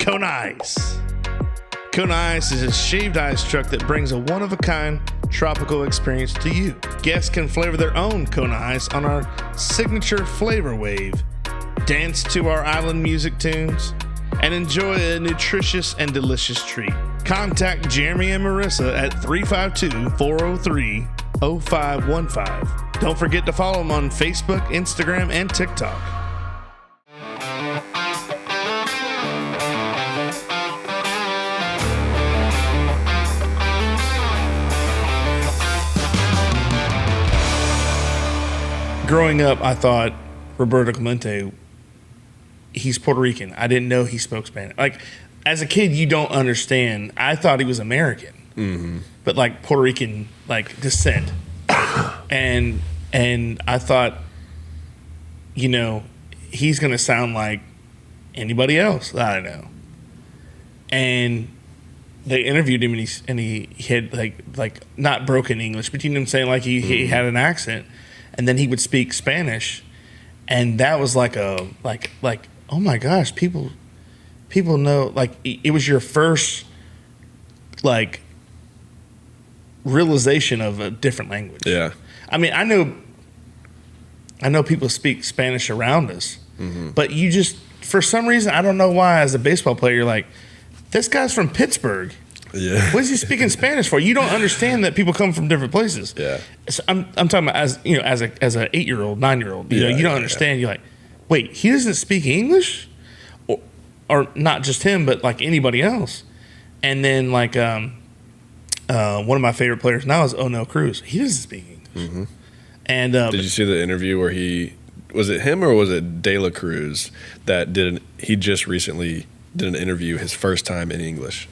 Kona Ice. Kona Ice is a shaved ice truck that brings a one-of-a-kind tropical experience to you. Guests can flavor their own Kona Ice on our signature flavor wave, dance to our island music tunes, and enjoy a nutritious and delicious treat. Contact Jeremy and Marissa at 352-403-0515. Don't forget to follow them on Facebook, Instagram, and TikTok. Growing up, I thought Roberto Clemente, he's Puerto Rican. I didn't know he spoke Spanish. Like, as a kid, you don't understand. I thought he was American, but like Puerto Rican, like descent. and I thought, you know, he's gonna sound like anybody else that I know. And they interviewed him, and he had like not broken English, but you know what I'm saying, like he had an accent. And then he would speak Spanish, and that was like oh my gosh, people know, like it was your first like realization of a different language. Yeah, I mean, I know people speak Spanish around us, but you just, for some reason, I don't know why, as a baseball player, you're like, this guy's from Pittsburgh. Yeah. What is he speaking Spanish for? You don't understand that people come from different places. Yeah. So I'm talking about, as you know, as a 8-year-old, 9-year-old. You know, you don't understand. You're like, wait, he doesn't speak English, or not just him, but like anybody else. And then like one of my favorite players now is Ono Cruz. He doesn't speak English. And did you see the interview where was it him or was it De La Cruz that he just recently did an interview his first time in English?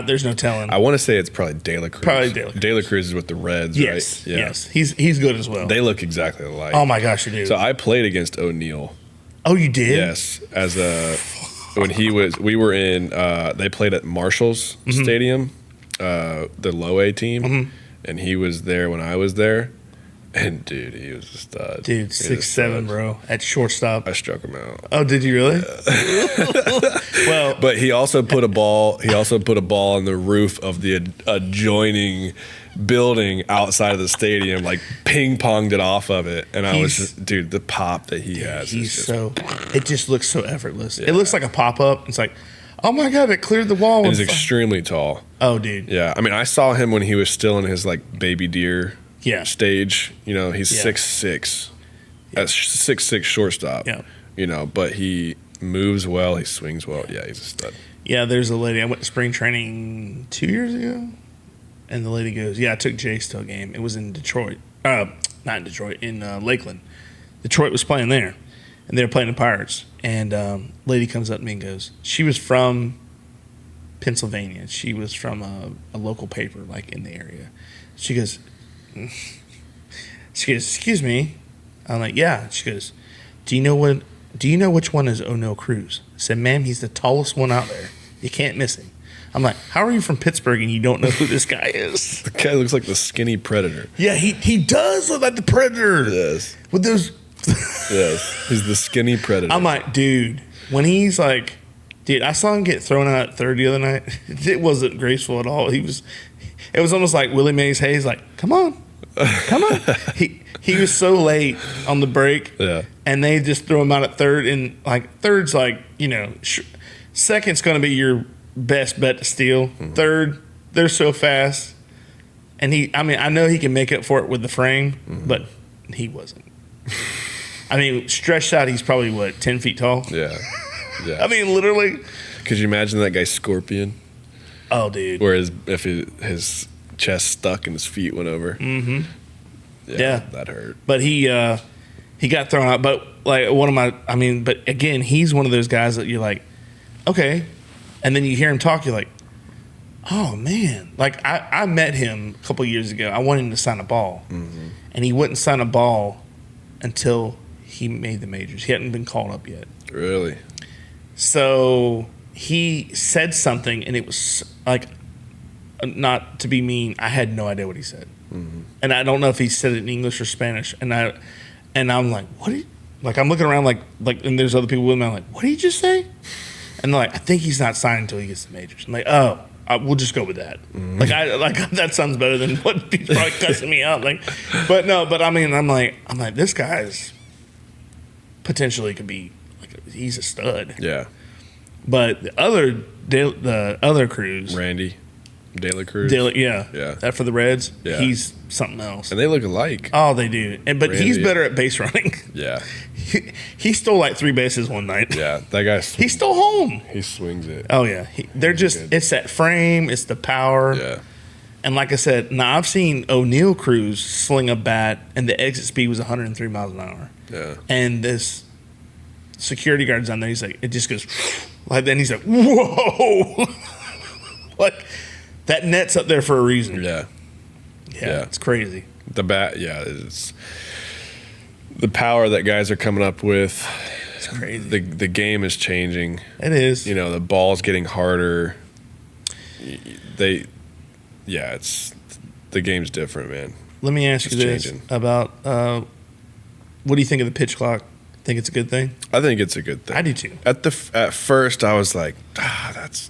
There's no telling. I want to say it's probably De La Cruz. Probably De La Cruz. De La Cruz is with the Reds, yes, right? Yeah. Yes, he's good as well. They look exactly alike. Oh my gosh, you do. So I played against O'Neal. Oh, you did? Yes, when we were in. They played at Marshall's Stadium, the low A team, and he was there when I was there. And dude, he was a stud. Dude, 6'7", bro, at shortstop. I struck him out. Oh, did you really? Well, but he also put a ball. He also put a ball on the roof of the adjoining building outside of the stadium, like ping ponged it off of it. And I was just, dude, the pop that he has. It just looks so effortless. Yeah. It looks like a pop up. It's like, oh my god, it cleared the wall. He's extremely tall. Oh, dude. Yeah, I mean, I saw him when he was still in his like baby deer. Yeah. Stage, you know, he's 6'6", that's 6'6" shortstop. Yeah, you know, but he moves well, he swings well. Yeah, he's a stud. Yeah, there's a lady. I went to spring training 2 years ago, and the lady goes, "Yeah, I took Jace to a game. It was in Detroit, not in Detroit, in Lakeland. Detroit was playing there, and they were playing the Pirates. And lady comes up to me and goes, she was from Pennsylvania. She was from a local paper, like in the area. She goes, excuse me. I'm like, yeah. She goes, do you know which one is Ono Cruz? I said, ma'am, he's the tallest one out there. You can't miss him. I'm like, how are you from Pittsburgh and you don't know who this guy is? The guy looks like the skinny Predator. Yeah, he does look like the Predator. Yes. With those. Yes, he's the skinny Predator. I'm like, dude, when he's like, dude, I saw him get thrown out at third the other night. It wasn't graceful at all. It was almost like Willie Mays Hayes, like, come on. He was so late on the break, and they just threw him out at third, and like third's like, you know, second's going to be your best bet to steal. Third, they're so fast, and I know he can make up for it with the frame, but he wasn't. I mean, stretched out, he's probably 10 feet tall. Yeah. I mean, literally. Could you imagine that guy Scorpion? Oh, dude. Where his chest stuck and his feet went over. Mm-hmm. Yeah, that hurt. But he got thrown out. But like but again, he's one of those guys that you're like, okay, and then you hear him talk, you're like, oh man. Like I met him a couple years ago. I wanted him to sign a ball, and he wouldn't sign a ball until he made the majors. He hadn't been called up yet. Really? So he said something, and it was like, not to be mean, I had no idea what he said, and I don't know if he said it in English or Spanish. And I'm like, Like I'm looking around like and there's other people with me. I'm like, what did he just say? And they're like, I think he's not signing until he gets the majors. I'm like, oh, we'll just go with that. Like that sounds better than what people are cussing me out. Like, but I mean, I'm like, this guy's potentially could be like he's a stud. Yeah. But the other Cruz, Randy, De La Cruz. Yeah. That for the Reds. Yeah. He's something else. And they look alike. Oh, they do. But Randy, he's better at base running. Yeah. He stole like 3 bases one night. Yeah, that guy. He stole home. He swings it. Oh yeah, they're just it's that frame, it's the power. Yeah. And like I said, now I've seen O'Neal Cruz sling a bat, and the exit speed was 103 miles an hour. Yeah. And this security guard's on there. He's like, it just goes like. Then he's like, whoa, like that net's up there for a reason. Yeah. Yeah, it's crazy. The bat, yeah, it's the power that guys are coming up with. It's crazy. The game is changing. It is. You know, the ball's getting harder. It's the game's different, man. Let me ask It's you this changing. about what do you think of the pitch clock? Think it's a good thing? I think it's a good thing. I do too. At first, I was like, that's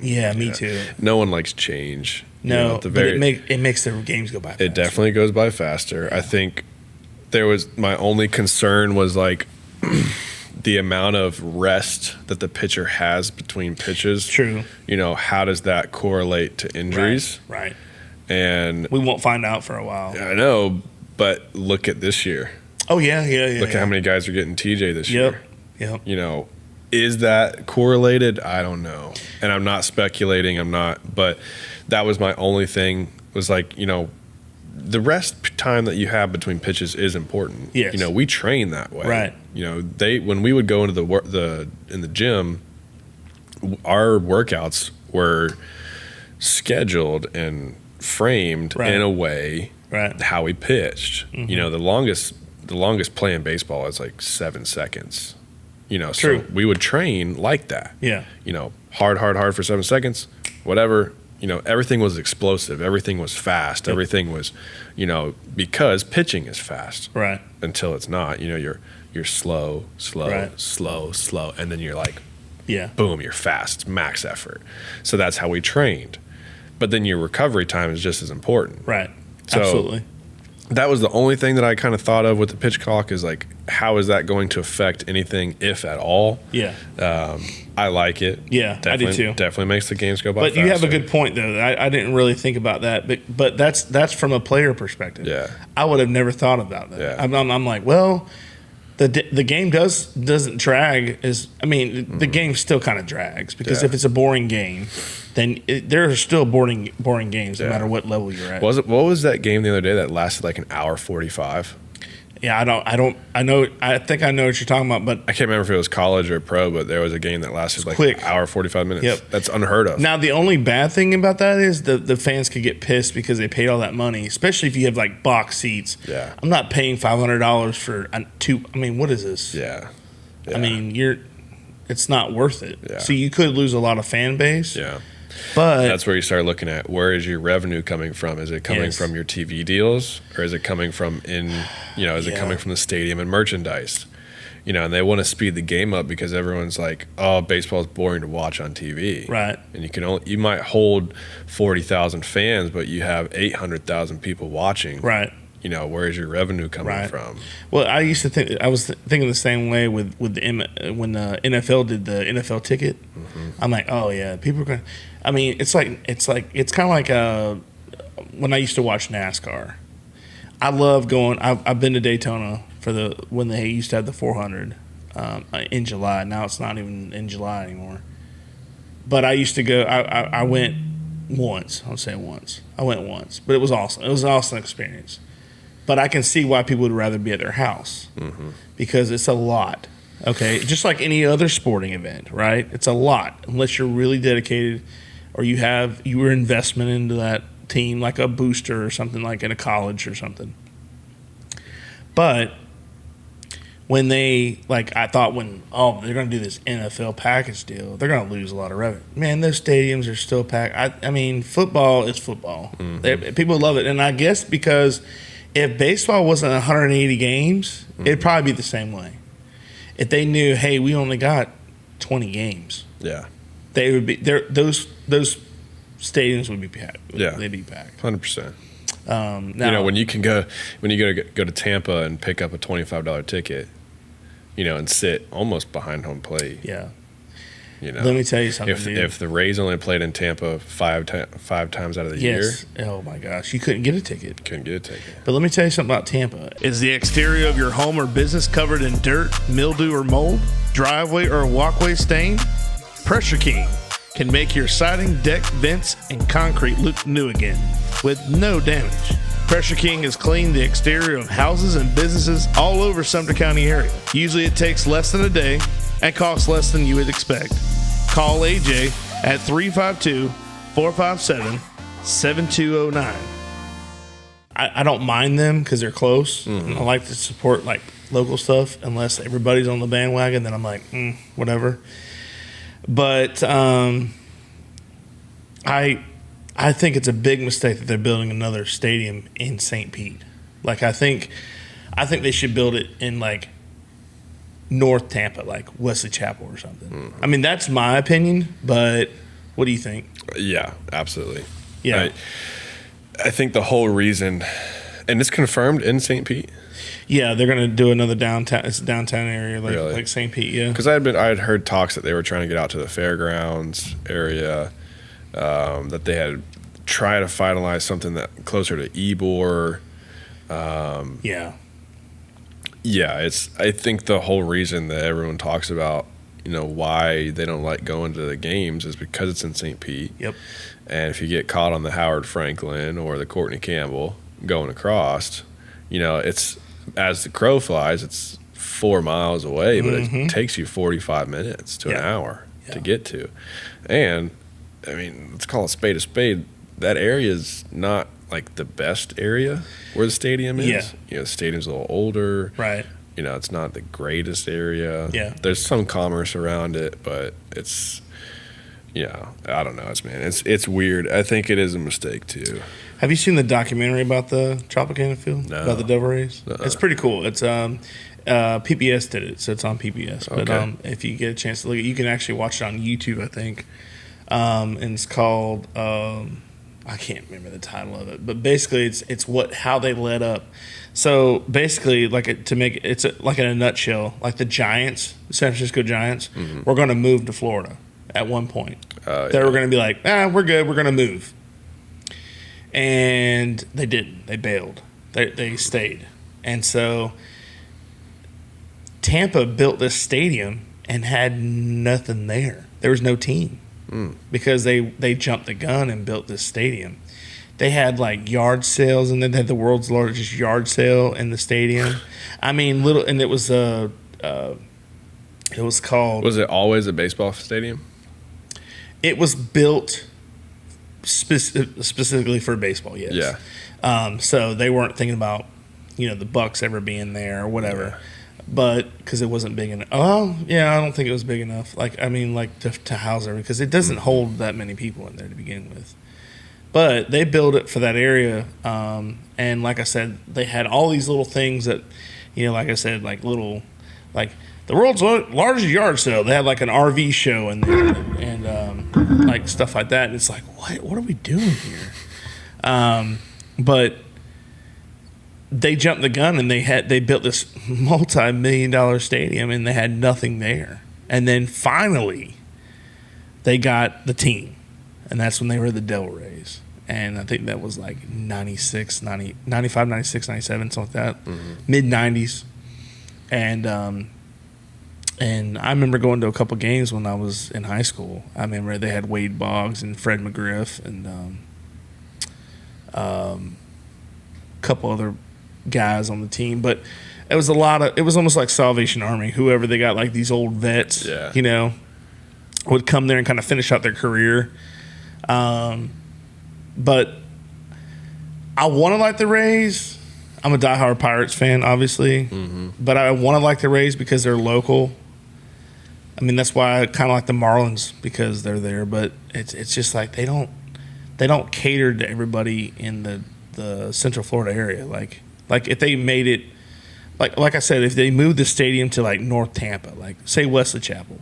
Yeah, me too. No one likes change. No, but it makes the games go by faster. It definitely goes by faster. I think my only concern was like the amount of rest that the pitcher has between pitches. True. You know, how does that correlate to injuries? Right. And we won't find out for a while. I know, but look at this year. Oh yeah. Look at how many guys are getting TJ this year. Yep. You know, is that correlated? I don't know. And I'm not speculating. But that was my only thing was like, you know, the rest time that you have between pitches is important. Yes. You know, we train that way. Right. You know, when we would go into in the gym, our workouts were scheduled and framed in a way how we pitched. Mm-hmm. You know, the longest play in baseball is like 7 seconds. You know, True. So we would train like that. Yeah. You know, hard for 7 seconds, whatever. You know, everything was explosive. Everything was fast. Yep. Everything was, you know, because pitching is fast. Right. Until it's not. You know, you're slow, and then you're like, boom, you're fast, max effort. So that's how we trained. But then your recovery time is just as important. Right. So absolutely. That was the only thing that I kind of thought of with the pitch clock is like, how is that going to affect anything, if at all? Yeah. I like it. Yeah, I do too. Definitely makes the games go by But faster. you have a good point, though. I didn't really think about that. But that's from a player perspective. Yeah. I would have never thought about that. Yeah. I'm like, well, the game doesn't drag the game still kind of drags because if it's a boring game, then there are still boring games no matter what level you're at. What was that game the other day that lasted like an hour 45? Yeah, I think I know what you're talking about, but I can't remember if it was college or pro, but there was a game that lasted like an hour 45 minutes. Yep. That's unheard of. Now the only bad thing about that is the fans could get pissed because they paid all that money, especially if you have like box seats. Yeah. I'm not paying $500 for two. I mean, what is this? Yeah. I mean, it's not worth it. Yeah. So you could lose a lot of fan base. Yeah. But that's where you start looking at where is your revenue coming from? Is it coming from your TV deals, or is it coming from it coming from the stadium and merchandise? You know, and they want to speed the game up because everyone's like, oh, baseball's boring to watch on TV. Right. And you might hold 40,000 fans, but you have 800,000 people watching. Right. You know, where is your revenue coming from? Well, I used to think I was thinking the same way with when the NFL did the NFL ticket. Mm-hmm. I'm like, oh yeah, people are going. I mean, it's kind of like when I used to watch NASCAR. I love going. I've been to Daytona when they used to have the 400 in July. Now it's not even in July anymore. But I used to go. I went once. I'll say once. I went once, but it was awesome. It was an awesome experience. But I can see why people would rather be at their house because it's a lot. Okay, just like any other sporting event, right? It's a lot unless you're really dedicated or you have your investment into that team, like a booster or something, like in a college or something. But when I thought they're going to do this NFL package deal, they're going to lose a lot of revenue. Man, those stadiums are still packed. I mean, football is football. People love it, and I guess because if baseball wasn't 180 games, it'd probably be the same way. if they knew, hey, we only got 20 games, Yeah. they would be there. Those stadiums would be packed. Yeah. They'd be packed. 100%. Now, when you go to Tampa and pick up a $25 ticket, and sit almost behind home plate. yeah. Let me tell you something, dude. If the Rays only played in Tampa five times out of the year, oh my gosh, you couldn't get a ticket. couldn't get a ticket. But let me tell you something about Tampa. Is the exterior of your home or business covered in dirt, mildew, or mold? Driveway or walkway stain? Pressure King can make your siding, deck, vents, and concrete look new again with no damage. Pressure King has cleaned the exterior of houses and businesses all over Sumter County area. Usually it takes less than a day and costs less than you would expect. Call AJ at 352-457-7209. I don't mind them because they're close. Mm-hmm. I like to support like local stuff unless everybody's on the bandwagon. Then I'm like, whatever. But I think it's a big mistake that they're building another stadium in St. Pete. Like I think they should build it in like North Tampa, like Wesley Chapel or something. Mm-hmm. I mean, that's my opinion, but what do you think? Yeah, absolutely. Yeah. I think the whole reason, and it's confirmed in St. Pete. Yeah, they're going to do another downtown. It's a downtown area really? Like St. Pete, yeah. Because I had heard talks that they were trying to get out to the fairgrounds area, that they had tried to finalize something that closer to Ybor. Yeah. Yeah, I think the whole reason that everyone talks about, why they don't like going to the games is because it's in St. Pete. Yep. And if you get caught on the Howard Franklin or the Courtney Campbell going across, it's as the crow flies, it's 4 miles away, but it takes you 45 minutes to an hour to get to. And, I mean, let's call a spade a spade. That area is not like the best area where the stadium is. Yeah. The stadium's a little older. Right. It's not the greatest area. Yeah. There's some commerce around it, but it's, I don't know. It's weird. I think it is a mistake too. Have you seen the documentary about the Tropicana field? No. About the Devil Rays? It's pretty cool. It's PBS did it, so it's on PBS. Okay. But if you get a chance to look at it, you can actually watch it on YouTube, I think. And it's called I can't remember the title of it, but basically it's how they led up. So basically, like in a nutshell, like the Giants, the San Francisco Giants, were going to move to Florida at one point. They were going to be like, we're good, we're going to move, and they didn't. They bailed. They stayed, and so Tampa built this stadium and had nothing there. There was no team. Because they jumped the gun and built this stadium. They had like yard sales, and then they had the world's largest yard sale in the stadium. I mean, and it was called. Was it always a baseball stadium? It was built specifically for baseball. Yes. Yeah. So they weren't thinking about the Bucks ever being there or whatever. Yeah. But because it wasn't big enough. Oh, yeah, I don't think it was big enough. To house everything, because it doesn't hold that many people in there to begin with. But they built it for that area, and like I said, they had all these little things that, like I said, like little, like the world's largest yard sale. They had like an RV show in there, and like stuff like that. And it's like, what are we doing here? But they jumped the gun and they built this multi-million-dollar stadium and they had nothing there. And then finally they got the team. And that's when they were the Devil Rays. And I think that was like 95, 96, 97, something like that. Mid-90s. And I remember going to a couple games when I was in high school. I remember they had Wade Boggs and Fred McGriff and a couple other guys on the team, but it was it was almost like Salvation Army. Whoever they got, like these old vets, would come there and kind of finish out their career. But I want to like the Rays. I'm a diehard Pirates fan, obviously, but I want to like the Rays because they're local. I mean, that's why I kind of like the Marlins because they're there. But it's just like they don't cater to everybody in the Central Florida area. Like if they made it like I said, if they move the stadium to like North Tampa, like say Wesley Chapel,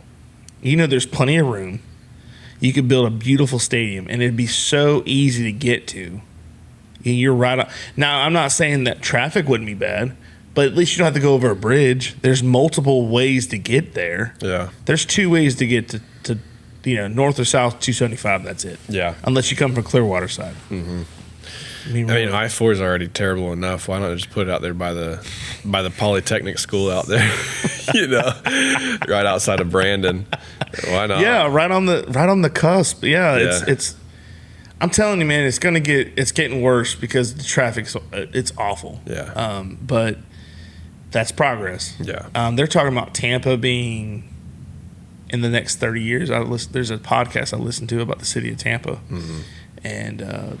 there's plenty of room. You could build a beautiful stadium, and it'd be so easy to get to. You're right on. Now, I'm not saying that traffic wouldn't be bad, but at least you don't have to go over a bridge. There's multiple ways to get there. Yeah. There's 2 ways to get to north or south 275. That's it. Yeah. Unless you come from Clearwater side. Mm-hmm. I mean, I-4 is already terrible enough. Why not just put it out there by the Polytechnic school out there? Right outside of Brandon. Why not? Yeah, right on the cusp. Yeah. It's. I'm telling you, man, it's getting worse because the traffic's it's awful. Yeah. But that's progress. Yeah. They're talking about Tampa being in the next 30 years. There's a podcast I listened to about the city of Tampa, and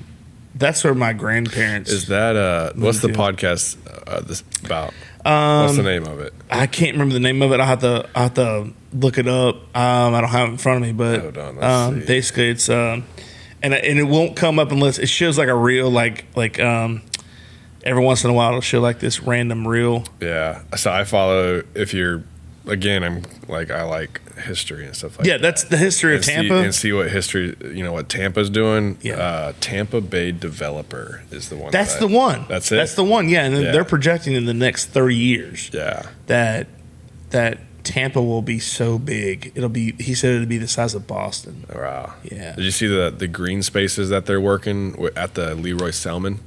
that's where my grandparents. Is that what's the podcast this about? What's the name of it? I can't remember the name of it. I have to look it up. I don't have it in front of me, but hold on, let's see. Basically it's and it won't come up unless it shows like a reel, like every once in a while it'll show like this random reel. Yeah. So I follow. If you're again, I like history and stuff like that. Yeah, that's the history of Tampa. And see what history, what Tampa's doing. Yeah. Tampa Bay Developer is the one. That's the one. That's it? That's the one, yeah. And then they're projecting in the next 30 years that Tampa will be so big. He said it'll be the size of Boston. Wow. Yeah. Did you see the green spaces that they're working at the Leroy Selman?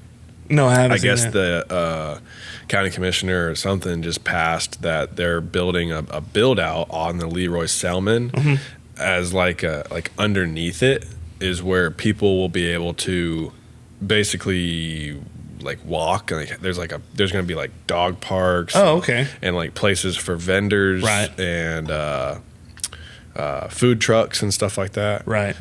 No, I haven't I seen guess that. the county commissioner or something just passed that they're building a build out on the Leroy Selman as like underneath it is where people will be able to basically like walk. Like there's going to be like dog parks. Oh, okay. And like places for vendors, right. And food trucks and stuff like that, right.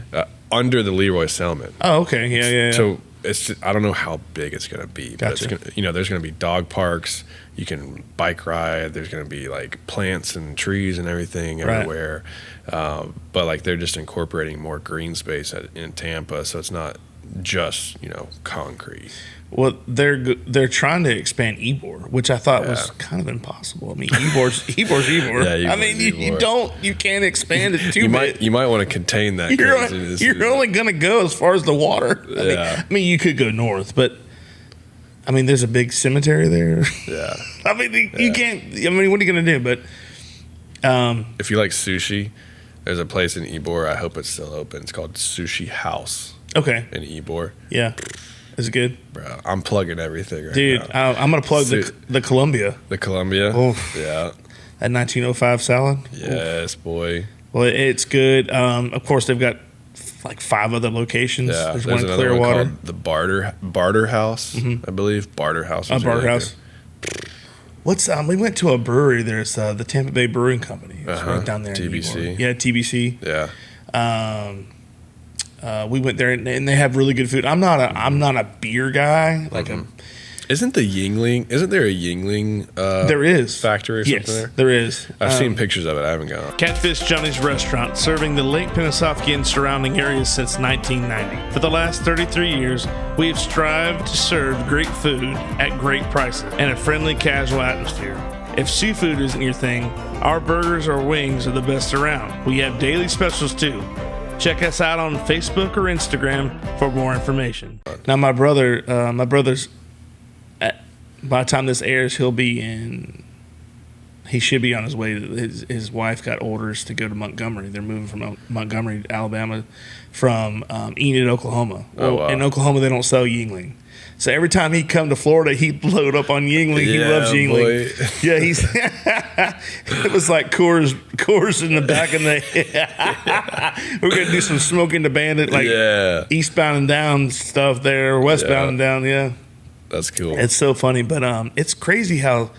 Under the Leroy Selman. Oh, okay. Yeah. So it's just, I don't know how big it's going to be. Gotcha. But it's gonna, there's going to be dog parks. You can bike ride. There's going to be like plants and trees and everything everywhere. Right. But like they're just incorporating more green space in Tampa, so it's not just concrete. Well, they're trying to expand Ybor, which I thought was kind of impossible. I mean, Ybor's Ybor. Yeah, I mean, you can't expand it too much. You might want to contain that. You're only going to go as far as the water. I mean, you could go north, but I mean, there's a big cemetery there. Yeah. I mean, you can't. I mean, what are you going to do? But if you like sushi, there's a place in Ybor. I hope it's still open. It's called Sushi House. Okay. In Ybor. Yeah. Is it good? Bro, I'm plugging everything right Dude, now. I'm going to plug the Columbia. The Columbia? Oh. Yeah. That 1905 salad? Yes, boy. Well, it's good. Of course, they've got like 5 other locations. Yeah. There's one in Clearwater. One called the Barter House, I believe. Barter House. Barter House. What's we went to a brewery. There's the Tampa Bay Brewing Company. It's right down there. TBC. Yeah, TBC. Yeah. We went there and they have really good food. I'm not a beer guy. Isn't there a Yingling there is factory or something there? There is. I've seen pictures of it. I haven't gone. Catfish Johnny's Restaurant, serving the Lake Pennsauken and surrounding areas since 1990. For the last 33 years, we have strived to serve great food at great prices and a friendly, casual atmosphere. If seafood isn't your thing, our burgers or wings are the best around. We have daily specials too. Check us out on Facebook or Instagram for more information. Now, my brother's, by the time this airs, he should be on his way. His wife got orders to go to Montgomery. They're moving from Montgomery, Alabama, from Enid, Oklahoma. Oh, wow. In Oklahoma, they don't sell Yingling. So every time he'd come to Florida, he'd load up on Yingling. He loves Yingling. Boy. Yeah, it was like Coors in the back of the. We're gonna do some Smoking the Bandit, eastbound and down stuff there, westbound and down. Yeah, that's cool. It's so funny, but it's crazy how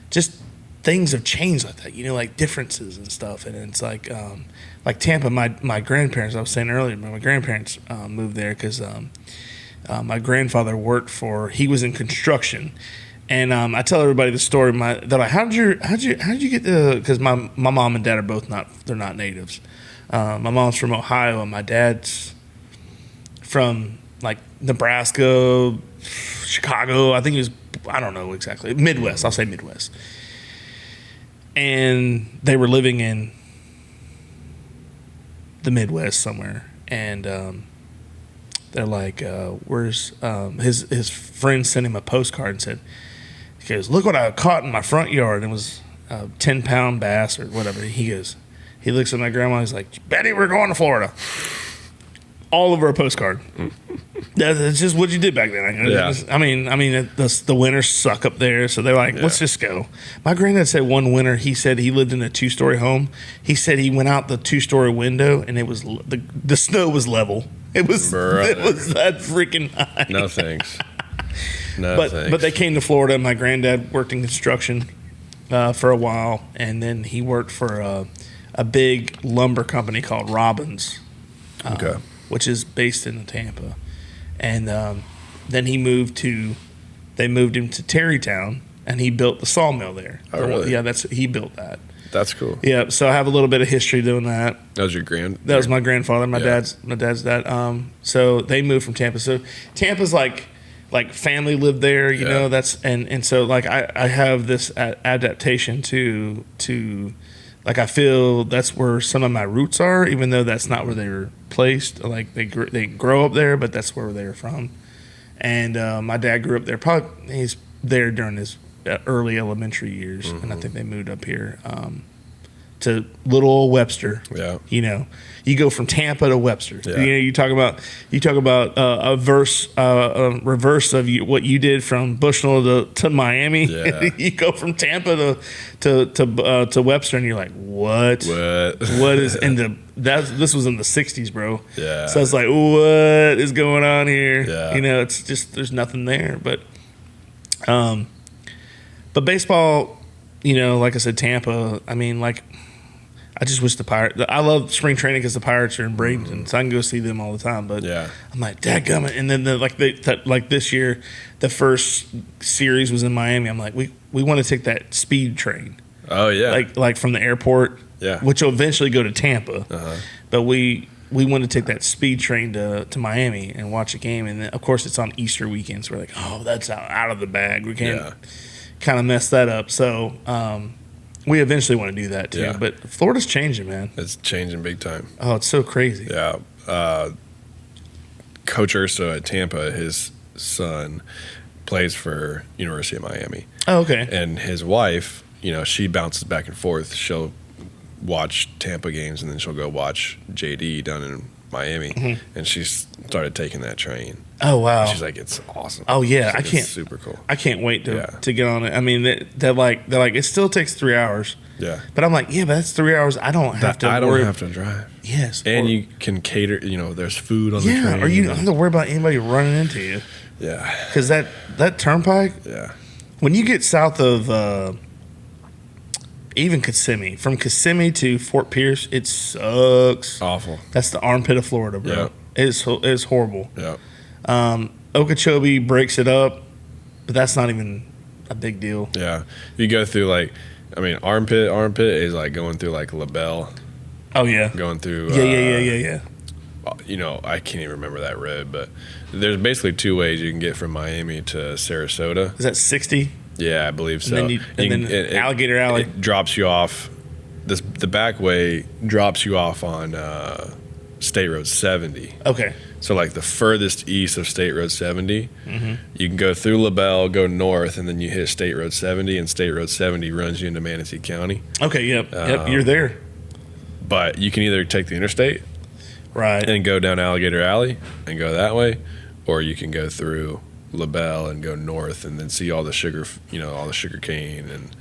just things have changed like that. Like differences and stuff, and it's like Tampa. My grandparents. I was saying earlier, my grandparents moved there because. My grandfather he was in construction, and I tell everybody the story. They're like, how'd you get because my mom and dad are they're not natives. My mom's from Ohio and my dad's from like Nebraska, Chicago. I think I don't know exactly, Midwest. I'll say Midwest. and they were living in the Midwest somewhere, and they're like, "Where's his friend sent him a postcard and said, he goes, look what I caught in my front yard. And it was a 10-pound bass or whatever." He goes, he looks at my grandma. He's like, "Betty, we're going to Florida." All over a postcard. That's just what you did back then. Yeah. I mean, the winters suck up there, so they're like, let's just go. My granddad said one winter, he said he lived in a 2-story home. He said he went out the 2-story window and it was the snow was level. It was that freaking high. No thanks. But they came to Florida. My granddad worked in construction for a while, and then he worked for a big lumber company called Robbins. Okay. Which is based in Tampa. And then they moved him to Terrytown, and he built the sawmill there. Oh, really? Yeah, he built that. That's cool. Yeah, so I have a little bit of history doing that. That was your That was my grandfather, my dad's dad. So they moved from Tampa. So Tampa's like family lived there, you know. That's and so like I have this adaptation to like I feel that's where some of my roots are, even though that's not where they were placed. Like they grow up there, but that's where they were from. And my dad grew up there. Probably he's there during his early elementary years, and I think they moved up here to little old Webster. Yeah, you know, you go from Tampa to Webster. Yeah. You know, you talk about a reverse of what you did from Bushnell to Miami. Yeah. You go from Tampa to Webster, and you're like, what is this was in the 60s, bro. Yeah. So it's like, what is going on here? Yeah. You know, it's just there's nothing there, but baseball, you know, like I said, Tampa. I mean, like, I just wish the Pirates. I love spring training because the Pirates are in Bradenton, so I can go see them all the time. But I'm like, dadgummit. And then like this year, the first series was in Miami. I'm like, we want to take that speed train. Oh yeah, like from the airport. Yeah, which will eventually go to Tampa. Uh-huh. But we want to take that speed train to Miami and watch a game. And then, of course, it's on Easter weekend, so we're like, oh, that's out of the bag. We can't kind of mess that up. So. We eventually want to do that too, but Florida's changing, man. It's changing big time. Oh, it's so crazy. Yeah. Coach Urso at Tampa, his son plays for University of Miami. Oh, okay. And his wife, you know, she bounces back and forth. She'll watch Tampa games and then she'll go watch JD down in Miami, and she's started taking that train. Oh wow! And she's like, it's awesome. Oh yeah, like, I can't. It's super cool. I can't wait to get on it. I mean, they're like it still takes 3 hours. Yeah. But I'm like, but that's 3 hours. I don't have to. I don't have to drive. Yes. And you can cater. You know, there's food on the train. Yeah. Or you don't have to worry about anybody running into you. Yeah. Because that turnpike. Yeah. When you get south of even Kissimmee, from Kissimmee to Fort Pierce, it sucks. Awful. That's the armpit of Florida, bro. Yeah. It's horrible. Yeah. Okeechobee breaks it up, but that's not even a big deal. Yeah. You go through armpit is like going through like LaBelle. Oh yeah. Going through. Yeah. You know, I can't even remember that road, but there's basically 2 ways you can get from Miami to Sarasota. Is that 60? Yeah, I believe so. And then Alligator Alley. It drops you off. The back way drops you off on State Road 70. Okay. So like the furthest east of State Road 70, you can go through LaBelle, go north, and then you hit State Road 70, and State Road 70 runs you into Manatee County. Okay, yep, you're there. But you can either take the interstate, right, and go down Alligator Alley and go that way, or you can go through LaBelle and go north and then see all the sugar cane and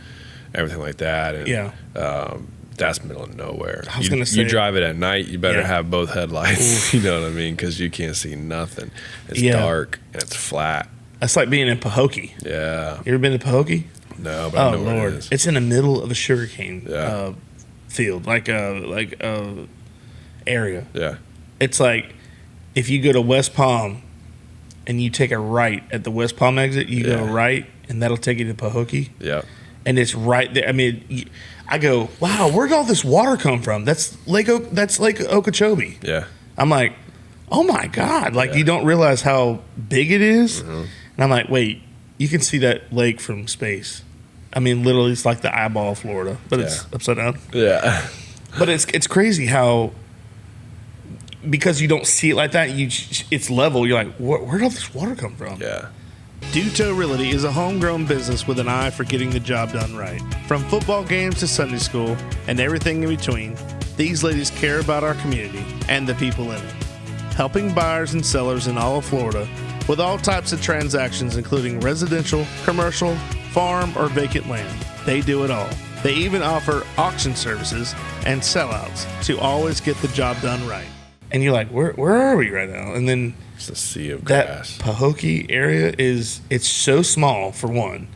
everything like that. And that's middle of nowhere. I was going to say, you drive it at night, you better have both headlights. You know what I mean? Because you can't see nothing. It's dark and it's flat. That's like being in Pahokee. Yeah. You ever been to Pahokee? No, but I know where it is. It's in the middle of a sugarcane field, like area. Yeah. It's like if you go to West Palm and you take a right at the West Palm exit, you go right, and that'll take you to Pahokee. Yeah. And it's right there. I mean, I go, wow, where'd all this water come from? That's Lake Okeechobee. Yeah. I'm like, oh my God. Like, you don't realize how big it is. And I'm like, wait, you can see that lake from space. I mean, literally, it's like the eyeball of Florida, but it's upside down. Yeah. But it's crazy how, because you don't see it like that, it's level. You're like, where did all this water come from? Yeah. Duto Realty is a homegrown business with an eye for getting the job done right. From football games to Sunday school and everything in between, these ladies care about our community and the people in it. Helping buyers and sellers in all of Florida with all types of transactions, including residential, commercial, farm, or vacant land. They do it all. They even offer auction services and sellouts to always get the job done right. And you're like, where are we right now? And then it's a sea of grass. That Pahokee area it's so small for one,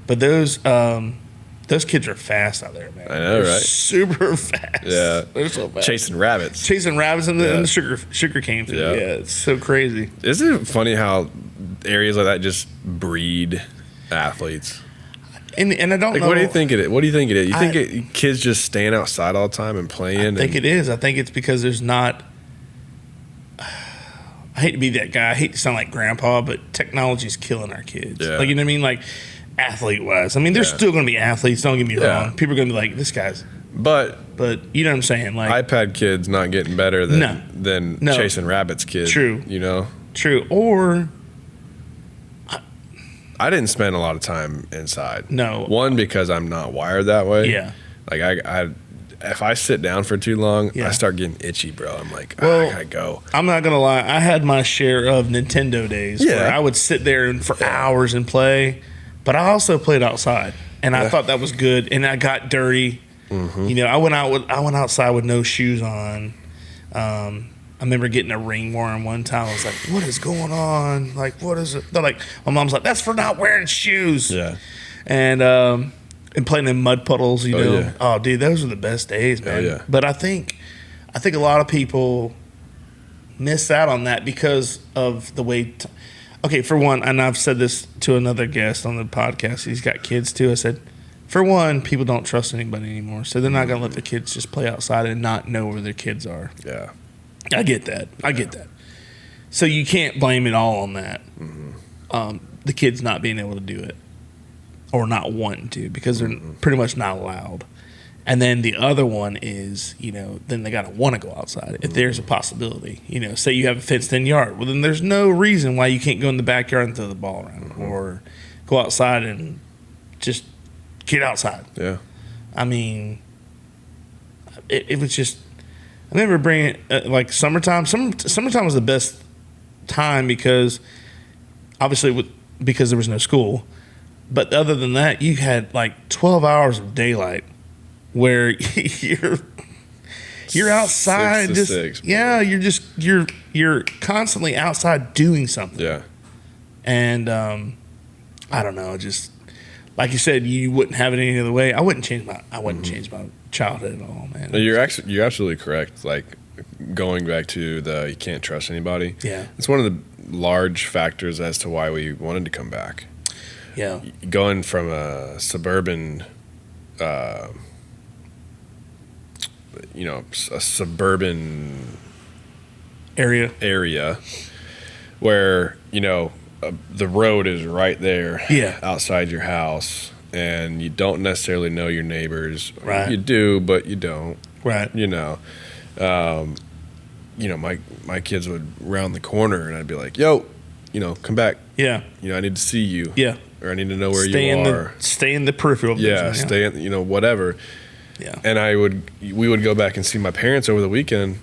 but those kids are fast out there, man. I know, They're right? Super fast. Yeah, they're so fast. Chasing rabbits in the sugar cane thing. Yeah, it's so crazy. Isn't it funny how areas like that just breed athletes? And I don't know. What do you think it is? What do you think it is? You think kids just staying outside all the time and playing? I think it is. I think it's because there's not. I hate to be that guy. I hate to sound like grandpa, but technology's killing our kids. Yeah. Like, you know what I mean? Like, athlete-wise. I mean, there's still going to be athletes. Don't get me wrong. People are going to be like, this guy's. But you know what I'm saying? Like iPad kids not getting better than chasing rabbits kids. True. You know? True. Or. I didn't spend a lot of time inside. No. One, because I'm not wired that way. Yeah. Like, if I sit down for too long, I start getting itchy, bro. I'm like, I gotta go. I'm not gonna lie. I had my share of Nintendo days where I would sit there for hours and play, but I also played outside, and I thought that was good. And I got dirty. Mm-hmm. You know, I went outside with no shoes on. I remember getting a ringworm one time. I was like, "What is going on? Like, what is it?" They're like, my mom's like, "That's for not wearing shoes." Yeah, and playing in mud puddles, you know. Yeah. Oh, dude, those were the best days, man. Yeah. But I think a lot of people miss out on that because of the way. Okay, for one, and I've said this to another guest on the podcast. He's got kids too. I said, for one, people don't trust anybody anymore, so they're not going to let their kids just play outside and not know where their kids are. Yeah, I get that. I get that. So you can't blame it all on that. Mm-hmm. The kids not being able to do it. Or not wanting to, because they're pretty much not allowed. And then the other one is, you know, then they got to want to go outside if there's a possibility. You know, say you have a fenced-in yard. Well, then there's no reason why you can't go in the backyard and throw the ball around or go outside and just get outside. Yeah. I mean, it was just – I remember bringing like summertime. Summertime was the best time because obviously because there was no school. But other than that, you had like 12 hours of daylight where you're outside 6 to 6. Yeah, you're constantly outside doing something. Yeah. And I don't know, just like you said, you wouldn't have it any other way. I wouldn't change my childhood at all, man. No, you're absolutely correct. Like going back to you can't trust anybody. Yeah. It's one of the large factors as to why we wanted to come back. Yeah. Going from a suburban, a suburban area where, you know, the road is right there outside your house and you don't necessarily know your neighbors. Right. You do, but you don't. Right. You know. My kids would round the corner and I'd be like, yo, you know, come back. Yeah. You know, I need to see you. Yeah. Or I need to know where you are. Stay in the peripheral vision. Yeah, stay in, you know, whatever. Yeah. And we would go back and see my parents over the weekend.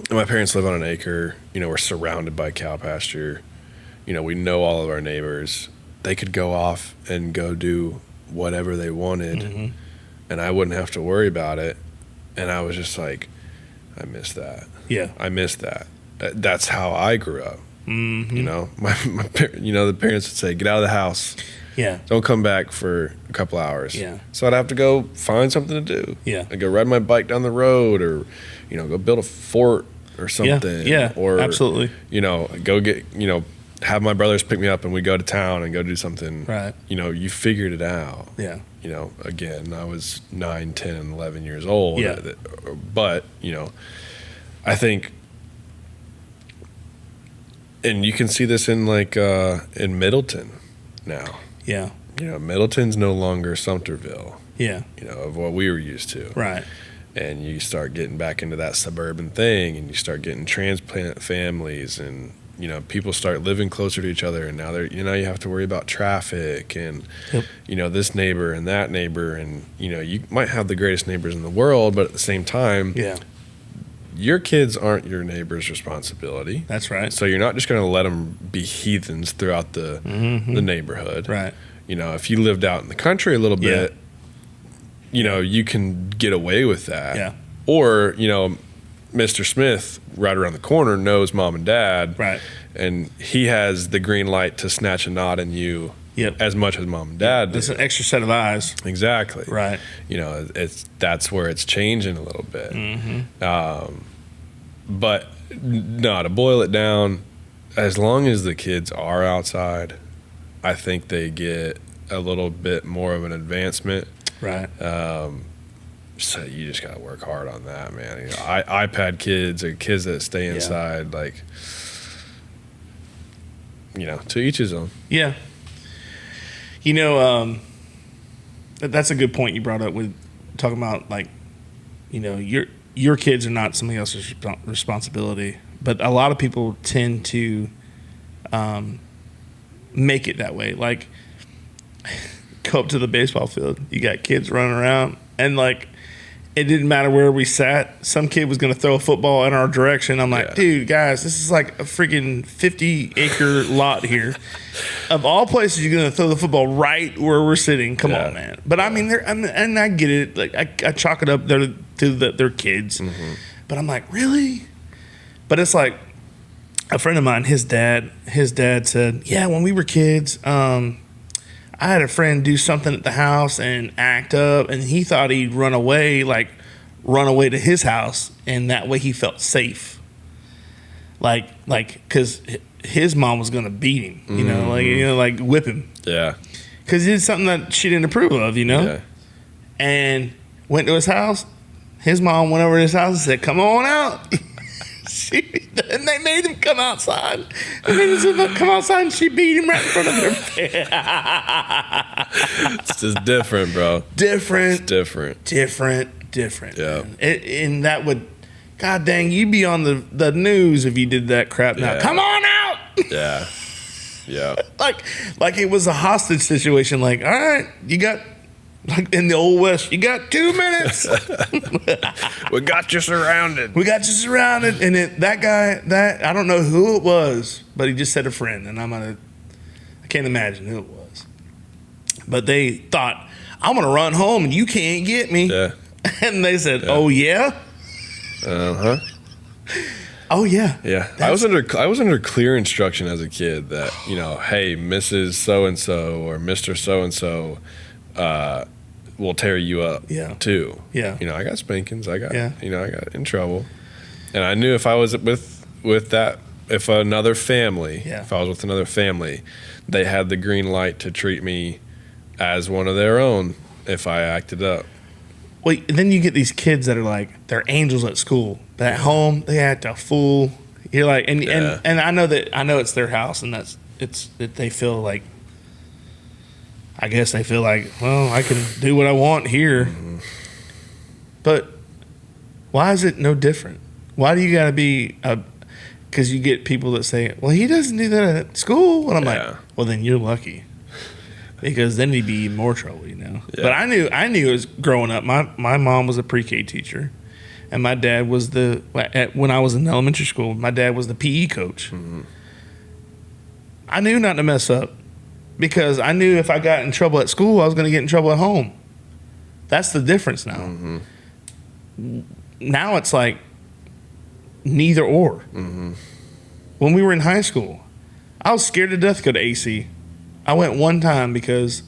And my parents live on an acre. You know, we're surrounded by cow pasture. You know, we know all of our neighbors. They could go off and go do whatever they wanted. And I wouldn't have to worry about it. And I was just like, I miss that. Yeah. I miss that. That's how I grew up. You know, the parents would say, get out of the house. Yeah. Don't come back for a couple hours. Yeah. So I'd have to go find something to do. Yeah. I'd go ride my bike down the road or, you know, go build a fort or something. Yeah. Or, absolutely. You know, go get, you know, have my brothers pick me up and we go to town and go do something. Right. You know, you figured it out. Yeah. You know, again, I was 9, 10, and 11 years old. Yeah. But, you know, I think, and you can see this in like in Middleton now. Yeah. Middleton's no longer Sumterville. Yeah. Of what we were used to. Right. And you start getting back into that suburban thing, and you start getting transplant families, and people start living closer to each other, and now you have to worry about traffic and this neighbor and that neighbor, and you might have the greatest neighbors in the world, but at the same time, your kids aren't your neighbor's responsibility. That's right. So you're not just going to let them be heathens throughout the neighborhood. Right. If you lived out in the country a little bit, you can get away with that. Yeah. Or, Mr. Smith right around the corner knows mom and dad. Right. And he has the green light to snatch a knot in you as much as mom and dad do. It's an extra set of eyes. Exactly. Right. That's where it's changing a little bit. But no, to boil it down, as long as the kids are outside, I think they get a little bit more of an advancement. Right. So you just got to work hard on that, man. iPad kids or kids that stay inside, to each his own. Yeah. That's a good point you brought up with talking about, your kids are not somebody else's responsibility, but a lot of people tend to make it that way. Like, go up to the baseball field, you got kids running around, and it didn't matter where we sat. Some kid was going to throw a football in our direction. I'm like, dude, guys, this is like a freaking 50-acre lot here. Of all places, you're going to throw the football right where we're sitting. Come on, man. But I mean, and I get it. Like, I chalk it up to their kids. But I'm like, really? But it's like a friend of mine, his dad said, yeah, when we were kids, I had a friend do something at the house and act up, and he thought he'd run away to his house, and that way he felt safe. Because his mom was gonna beat him, whip him. Yeah. Because he did something that she didn't approve of, Yeah. And went to his house. His mom went over to his house and said, "Come on out." And they made him come outside. They made him come outside, and she beat him right in front of their bed. It's just different, bro. Different. It's different. Different. Yeah. And that would, God dang, you'd be on the news if you did that crap now. Yeah. Come on out. Yeah. Yeah. like it was a hostage situation. Like, all right, you got, like in the Old West, you got 2 minutes. We got you surrounded. And that guy, I don't know who it was, but he just said a friend, and I can't imagine who it was. But they thought, I'm going to run home and you can't get me. Yeah. And they said, oh, yeah? Uh-huh. Oh, yeah. Yeah. I was under clear instruction as a kid that, hey, Mrs. So-and-so or Mr. So-and-so will tear you up too. Yeah. I got spankings. I got in trouble. And I knew if I was with that, if I was with another family, they had the green light to treat me as one of their own if I acted up. Well, then you get these kids that are like, they're angels at school, but at home they act a fool. You're like, and I know it's their house, and they feel like, I guess they feel like, well, I can do what I want here. Mm-hmm. But why is it no different? Why do you got to be because you get people that say, well, he doesn't do that at school. And I'm like, well, then you're lucky. Because then he'd be in more trouble, Yeah. But I knew it was growing up. My mom was a pre-K teacher, and my dad was when I was in elementary school, my dad was the PE coach. Mm-hmm. I knew not to mess up. Because I knew if I got in trouble at school, I was going to get in trouble at home. That's the difference now. Mm-hmm. Now it's like neither or. Mm-hmm. When we were in high school, I was scared to death to go to AC. I went one time because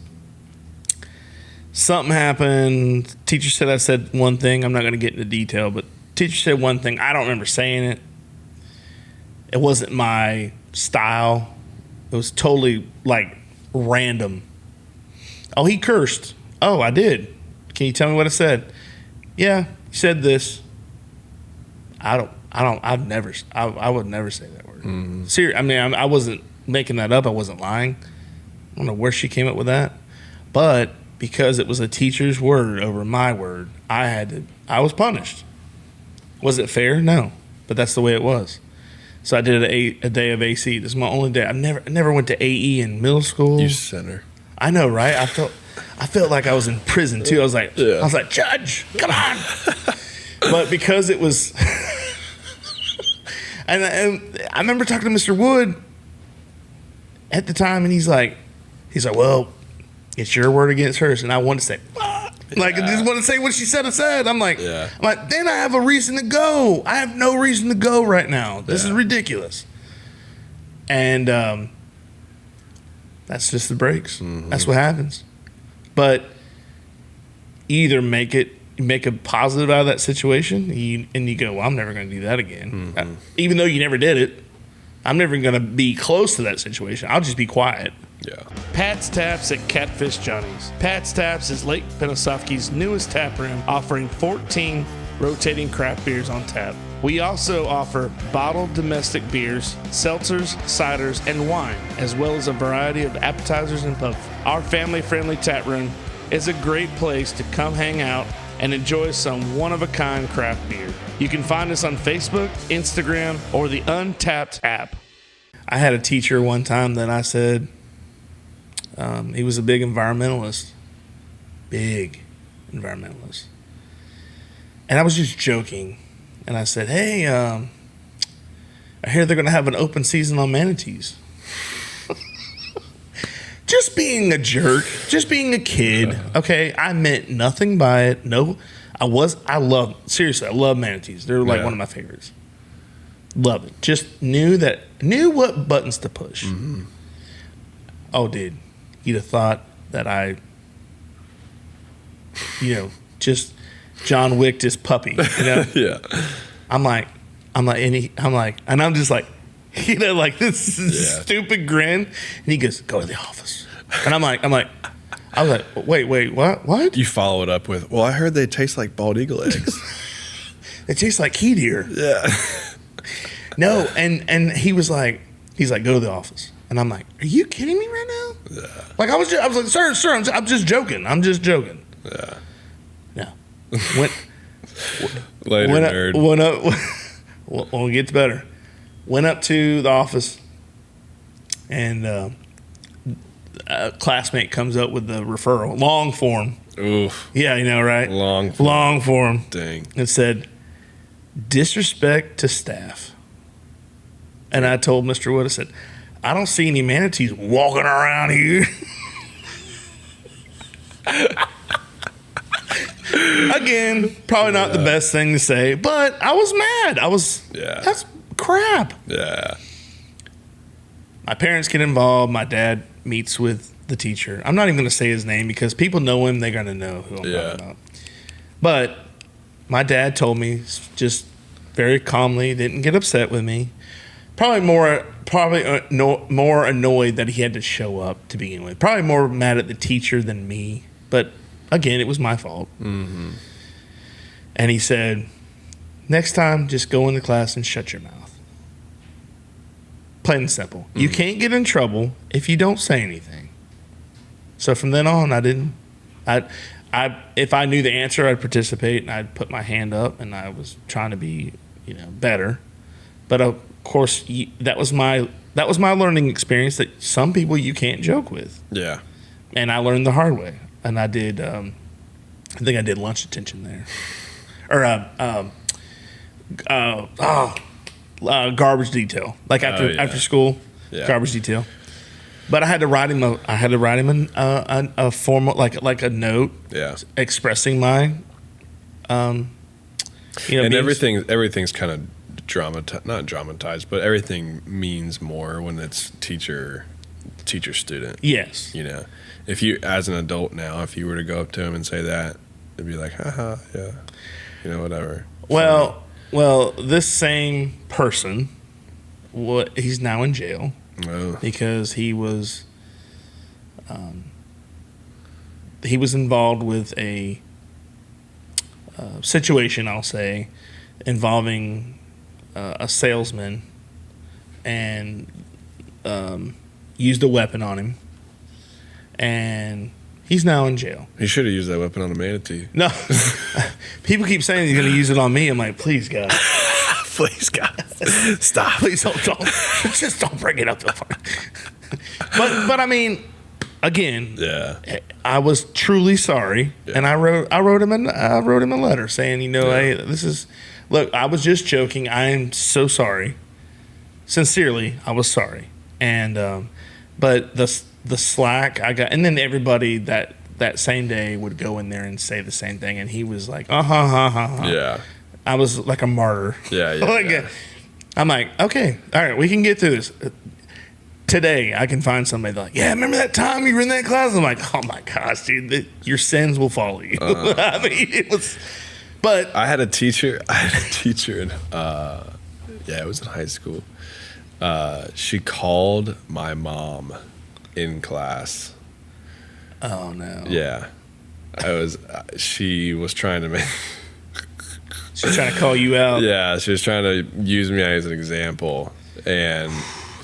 something happened. Teacher said I said one thing. I'm not going to get into detail, but teacher said one thing. I don't remember saying it. It wasn't my style. It was totally random. Oh, he cursed. Oh, I did. Can you tell me what I said? Yeah, he said this. I would never say that word. Mm-hmm. Seriously, I mean, I wasn't making that up. I wasn't lying. I don't know where she came up with that. But because it was a teacher's word over my word, I was punished. Was it fair? No, but that's the way it was. So I did a day of AC. This is my only day. I never went to AE in middle school. You sinner. I know, right? I felt like I was in prison too. I was like, Judge, come on. But because it was, and I remember talking to Mr. Wood at the time, and he's like, well, it's your word against hers, and I wanted to say, like, I just want to say what she said. I'm like, then I have a reason to go. I have no reason to go right now. This is ridiculous. And that's just the breaks. Mm-hmm. That's what happens. But either make a positive out of that situation, and you go, well, I'm never going to do that again. Mm-hmm. Even though you never did it, I'm never going to be close to that situation. I'll just be quiet. Yeah. Pat's Taps at Catfish Johnny's. Pat's Taps is Lake Peninsaukee's newest tap room, offering 14 rotating craft beers on tap. We also offer bottled domestic beers, seltzers, ciders, and wine, as well as a variety of appetizers and puff. Our family-friendly tap room is a great place to come hang out and enjoy some one-of-a-kind craft beer. You can find us on Facebook, Instagram, or the Untapped app. I had a teacher one time that I said, he was a big environmentalist. Big environmentalist. And I was just joking. And I said, hey, I hear they're going to have an open season on manatees. Just being a jerk. Just being a kid. Okay, I meant nothing by it. No, I love manatees. They're like one of my favorites. Love it. Just knew what buttons to push. Mm-hmm. Oh, dude. You'd have thought that I, just John Wicked his puppy, Yeah. I'm just like, like this stupid grin, and he goes, go to the office, and I was like, wait, what? You follow it up with, well, I heard they taste like bald eagle eggs. They taste like key deer. Yeah. No, and he's like, go to the office. And I'm like, are you kidding me right now? Yeah. Like I was like, sir, I'm just joking. Yeah. No. Later, nerd. Went up. Well, it gets better. Went up to the office, and a classmate comes up with the referral, long form. Oof. Yeah, you know, right? Long form. Dang. It said, disrespect to staff. And I told Mr. Wood, I said, I don't see any manatees walking around here. Again, probably not the best thing to say, but I was mad. That's crap. Yeah. My parents get involved. My dad meets with the teacher. I'm not even going to say his name because people know him. They're going to know who I'm talking about. But my dad told me just very calmly, didn't get upset with me. Probably more annoyed that he had to show up to begin with. Probably more mad at the teacher than me. But again, it was my fault. Mm-hmm. And he said, next time, just go into class and shut your mouth. Plain and simple. Mm-hmm. You can't get in trouble if you don't say anything. So from then on, I didn't. If I knew the answer, I'd participate and I'd put my hand up and I was trying to be, better. But of course, that was my learning experience that some people you can't joke with. Yeah. And I learned the hard way. And I did, I think I did lunch detention there. Or, garbage detail. Like after school, garbage detail. But I had to write him a formal, like a note expressing my, and everything's kind of not dramatized, but everything means more when it's teacher student. Yes. If you, as an adult now, if you were to go up to him and say that, it'd be like, haha, yeah, whatever. Well, this same person, he's now in jail because he was involved with a situation, I'll say, involving a salesman and used a weapon on him. And He's now in jail. He should have used that weapon on a manatee. No. People keep saying he's going to use it on me. I'm like, please, God. Please, God. Stop. Please don't. Just don't bring it up. But I mean, again, Yeah. I was truly sorry, and I wrote him a letter saying, hey, this is. Look, I was just joking. I am so sorry. Sincerely, I was sorry, and but the slack I got, and then everybody that same day would go in there and say the same thing, and he was like, Yeah. I was like a martyr. Yeah. I'm like, okay, all right, we can get through this. Today, I can find somebody like, yeah, remember that time you were in that class? I'm like, oh my gosh, dude, your sins will follow you. I mean, it was, but I had a teacher in, it was in high school. She called my mom in class. Oh no. Yeah. She was trying to make. She's trying to call you out. Yeah, she was trying to use me as an example, and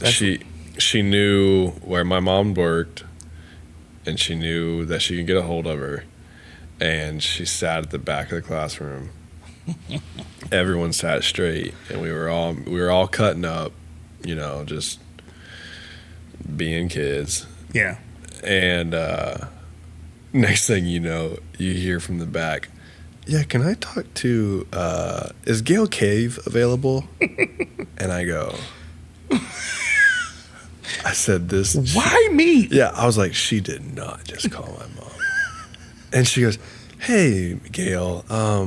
she knew where my mom worked, and she knew that she could get a hold of her, and she sat at the back of the classroom. Everyone sat straight, and we were all cutting up, just being kids. Yeah. And next thing you know, you hear from the back, yeah, can I talk to, is Garrett Cave available? And I go, I said this. Why me? Yeah, I was like, she did not just call my mom. And she goes, hey, Gail, blah,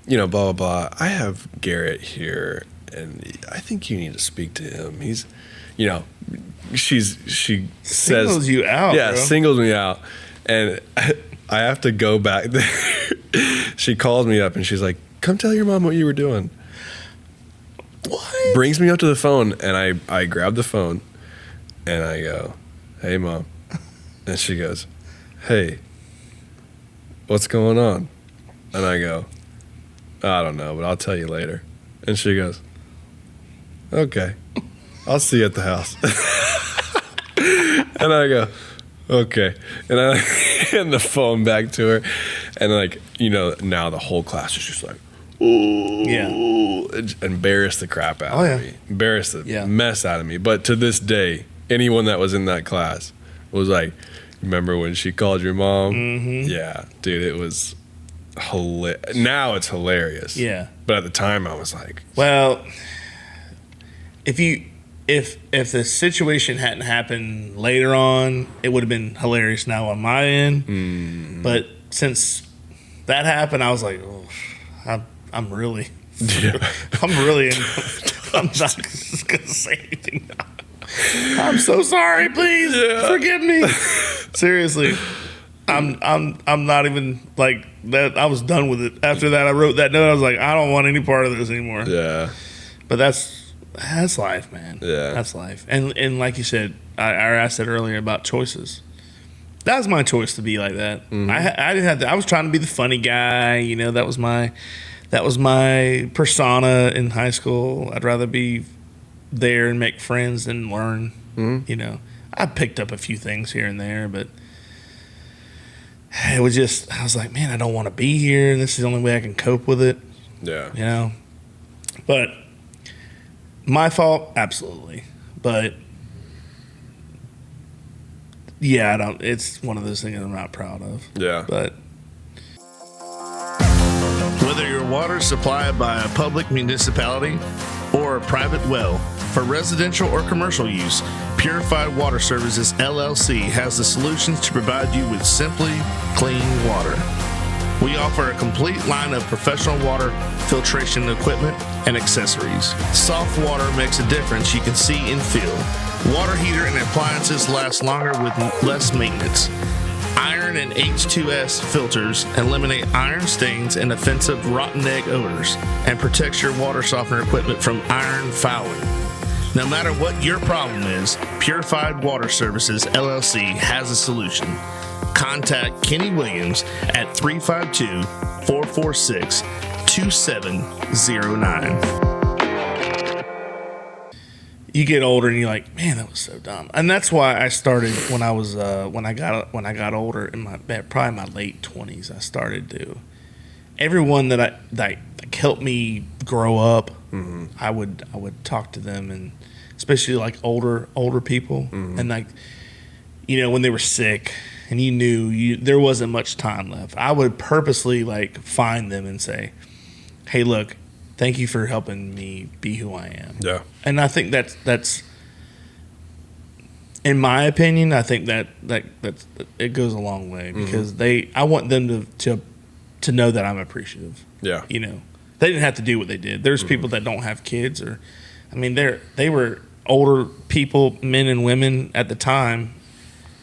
blah, blah. I have Garrett here, and I think you need to speak to him. He's, she Singles you out, yeah, bro. singles me out. And I have to go back there. She calls me up and she's like, come tell your mom what you were doing. What? Brings me up to the phone, and I grab the phone and I go, hey, Mom. And she goes, hey, what's going on? And I go, I don't know, but I'll tell you later. And she goes, okay, I'll see you at the house. And I go, okay. And I hand the phone back to her. And now the whole class is just like, ooh. Yeah. Embarrassed the crap out of me. Embarrassed the mess out of me. But to this day, anyone that was in that class was like, remember when she called your mom? Mm-hmm. Yeah. Dude, it was hilarious. Now it's hilarious. Yeah. But at the time I was like, well, if the situation hadn't happened later on, it would have been hilarious now on my end. But since that happened, I was like, oh, I'm really, I'm not gonna say anything. I'm so sorry. Please forgive me. Seriously, I'm not even like that. I was done with it after that. I wrote that note. I was like, I don't want any part of this anymore. Yeah. But that's life, man. Yeah. That's life. And like you said, I said earlier about choices. That was my choice to be like that. Mm-hmm. I didn't have to. I was trying to be the funny guy. That was my persona in high school. I'd rather be there and make friends than learn. Mm-hmm. I picked up a few things here and there, but it was just, I was like, man, I don't want to be here. This is the only way I can cope with it. Yeah. But my fault, absolutely. But yeah, it's one of those things I'm not proud of. Yeah. But whether your water is supplied by a public municipality or a private well, for residential or commercial use, Purified Water Services LLC has the solutions to provide you with simply clean water. We offer a complete line of professional water filtration equipment and accessories. Soft water makes a difference you can see and feel. Water heater and appliances last longer with less maintenance. Iron and H2S filters eliminate iron stains and offensive rotten egg odors and protects your water softener equipment from iron fouling. No matter what your problem is, Purified Water Services LLC has a solution. Contact Kenny Williams at 352-446-2709. you get older and you're like, man, that was so dumb. And that's why I started when I was when I got older in probably my late 20s. I started to everyone that helped me grow up. Mm-hmm. I would talk to them, and especially like older people, mm-hmm. and like when they were sick and you knew there wasn't much time left. I would purposely like find them and say, hey, look, thank you for helping me be who I am. Yeah. And I think that's in my opinion, I think that it goes a long way, because mm-hmm. I want them to know that I'm appreciative. Yeah. They didn't have to do what they did. There's mm-hmm. people that don't have kids, they were older people, men and women at the time,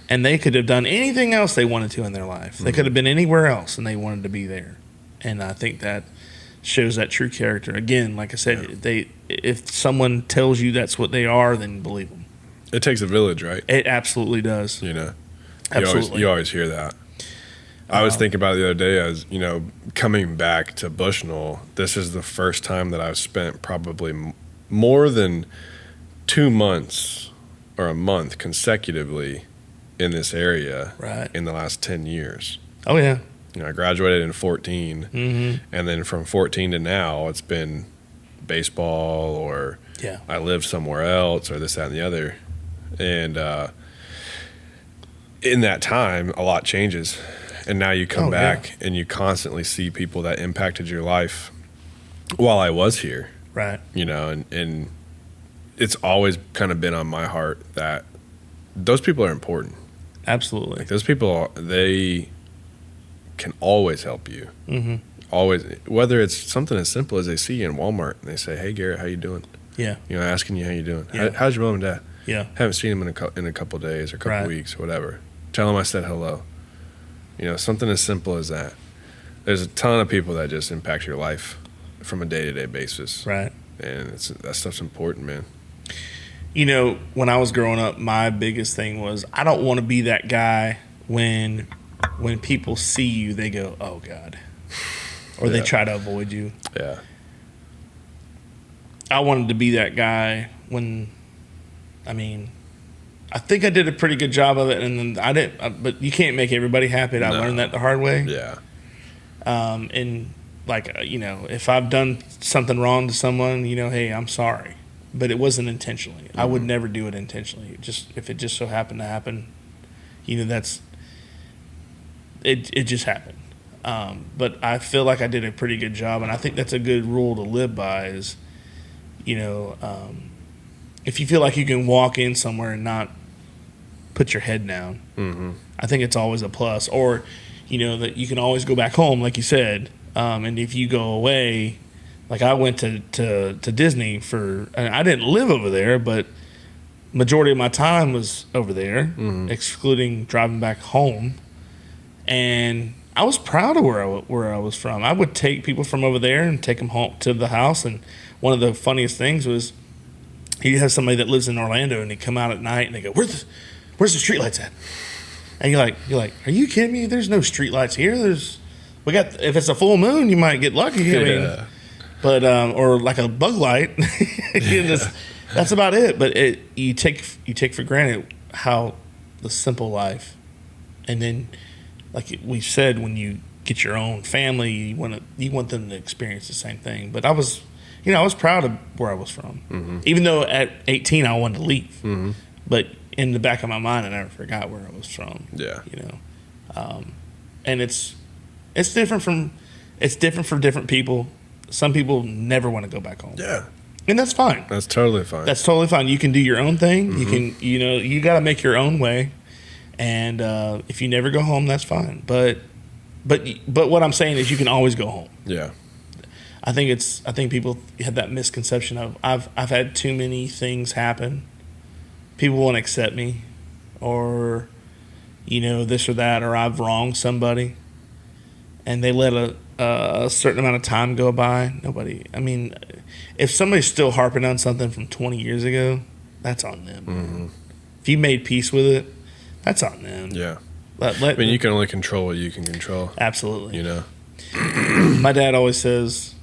and they could have done anything else they wanted to in their life. Mm-hmm. They could have been anywhere else, and they wanted to be there. And I think that shows that true character. Again, like I said, if someone tells you that's what they are, then believe them. It takes a village, right? It absolutely does. Absolutely. You always hear that. I was thinking about it the other day as, coming back to Bushnell, this is the first time that I've spent probably more than 2 months or a month consecutively in this area in the last 10 years. Oh, yeah. I graduated in 14, mm-hmm. and then from 14 to now, it's been baseball, or I live somewhere else, or this, that, and the other. And in that time, a lot changes. And now you come back and you constantly see people that impacted your life while I was here. Right. And it's always kind of been on my heart that those people are important. Absolutely. Like, those people, they can always help you. Mm-hmm. Always. Whether it's something as simple as they see you in Walmart and they say, hey, Garrett, how you doing? Yeah. Asking you how you doing. Yeah. How's your mom and dad? Yeah. Haven't seen them in a couple of days or a couple of weeks or whatever. Tell them I said hello. Something as simple as that. There's a ton of people that just impact your life from a day-to-day basis. Right. And that stuff's important, man. When I was growing up, my biggest thing was I don't want to be that guy when people see you, they go, oh, God. Or they try to avoid you. Yeah. I wanted to be that guy I think I did a pretty good job of it, and then I didn't. But you can't make everybody happy. I learned that the hard way. Yeah. And if I've done something wrong to someone, hey, I'm sorry, but it wasn't intentionally. Mm-hmm. I would never do it intentionally. If it just so happened to happen, that's it just happened. But I feel like I did a pretty good job, and I think that's a good rule to live by. Is if you feel like you can walk in somewhere and not put your head down, mm-hmm. I think it's always a plus. Or, that you can always go back home, like you said. And if you go away, like I went to Disney and I didn't live over there, but majority of my time was over there, mm-hmm. excluding driving back home. And I was proud of where I was from. I would take people from over there and take them home to the house. And one of the funniest things was, you have somebody that lives in Orlando, and they come out at night and they go, "Where's the streetlights at?" And you're like, "Are you kidding me? There's no streetlights here. If it's a full moon, you might get lucky." But or like a bug light. That's about it. But you take for granted how the simple life, and then like we said, when you get your own family, you want them to experience the same thing. But I was proud of where I was from. Mm-hmm. Even though at 18 I wanted to leave. Mm-hmm. But in the back of my mind, I never forgot where I was from. Yeah. And it's different for different people. Some people never want to go back home. Yeah. And that's fine. That's totally fine. That's totally fine. You can do your own thing. Mm-hmm. You can, you got to make your own way. And if you never go home, that's fine. But what I'm saying is you can always go home. Yeah. I think people have that misconception of I've had too many things happen. People won't accept me, or this or that, or I've wronged somebody, and they let a certain amount of time go by. If somebody's still harping on something from 20 years ago, that's on them. Mm-hmm. If you made peace with it, that's on them. Yeah. You can only control what you can control. Absolutely. My dad always says,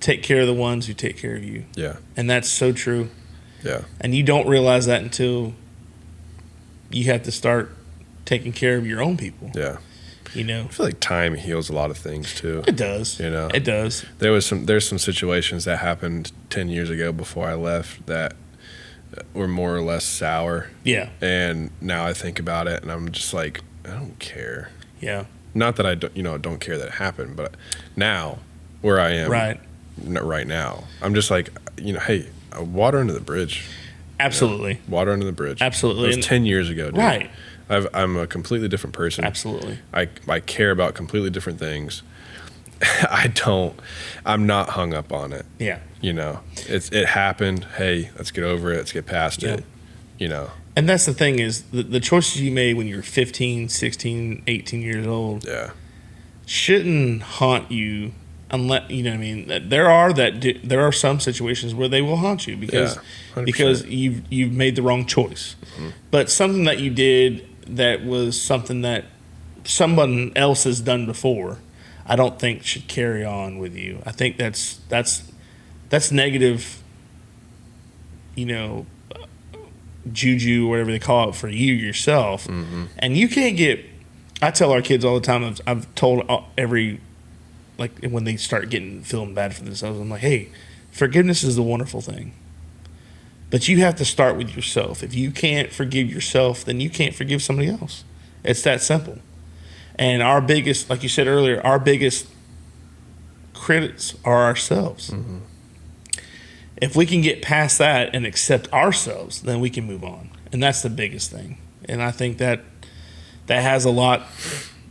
take care of the ones who take care of you. Yeah. And that's so true. Yeah. And you don't realize that until you have to start taking care of your own people. Yeah. You know, I feel like time heals a lot of things too. it does. You know, it does. There's some situations that happened 10 years ago before I left that were more or less sour. Yeah. And now I think about it and I'm just like, I don't care. Yeah. Not that I don't care that it happened, but now where I am right now, I'm just like, hey, water under the bridge. Absolutely. Water under the bridge. Absolutely. It was 10 years ago, dude. Right. I'm a completely different person. Absolutely. I care about completely different things. I'm not hung up on it. Yeah. It happened. Hey, let's get over it. Let's get past it. And that's the thing is the choices you made when you were 15, 16, 18 years old shouldn't haunt you unless, you know what I mean? There are some situations where they will haunt you because you've made the wrong choice. Mm-hmm. But something that you did that was something that someone else has done before, I don't think should carry on with you. I think that's negative, juju or whatever they call it for you yourself. Mm-hmm. And you can't I tell our kids all the time, I've told when they start feeling bad for themselves, I'm like, hey, forgiveness is a wonderful thing. But you have to start with yourself. If you can't forgive yourself, then you can't forgive somebody else. It's that simple. And our biggest, like you said earlier, our biggest critics are ourselves. Mm-hmm. If we can get past that and accept ourselves, then we can move on. And that's the biggest thing. And I think that has a lot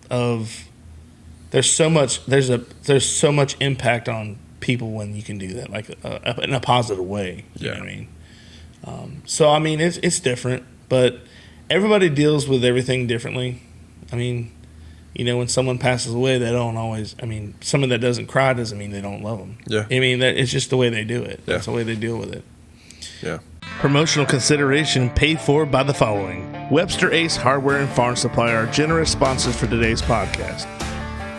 of there's so much impact on people when you can do that, like in a positive way. You know what I mean? So I mean, it's different, but everybody deals with everything differently. I mean, when someone passes away, they don't always. I mean, someone that doesn't cry doesn't mean they don't love them. Yeah. I mean, it's just the way they do it. Yeah. That's the way they deal with it. Yeah. Promotional consideration paid for by the following: Webster Ace Hardware and Farm Supply are generous sponsors for today's podcast.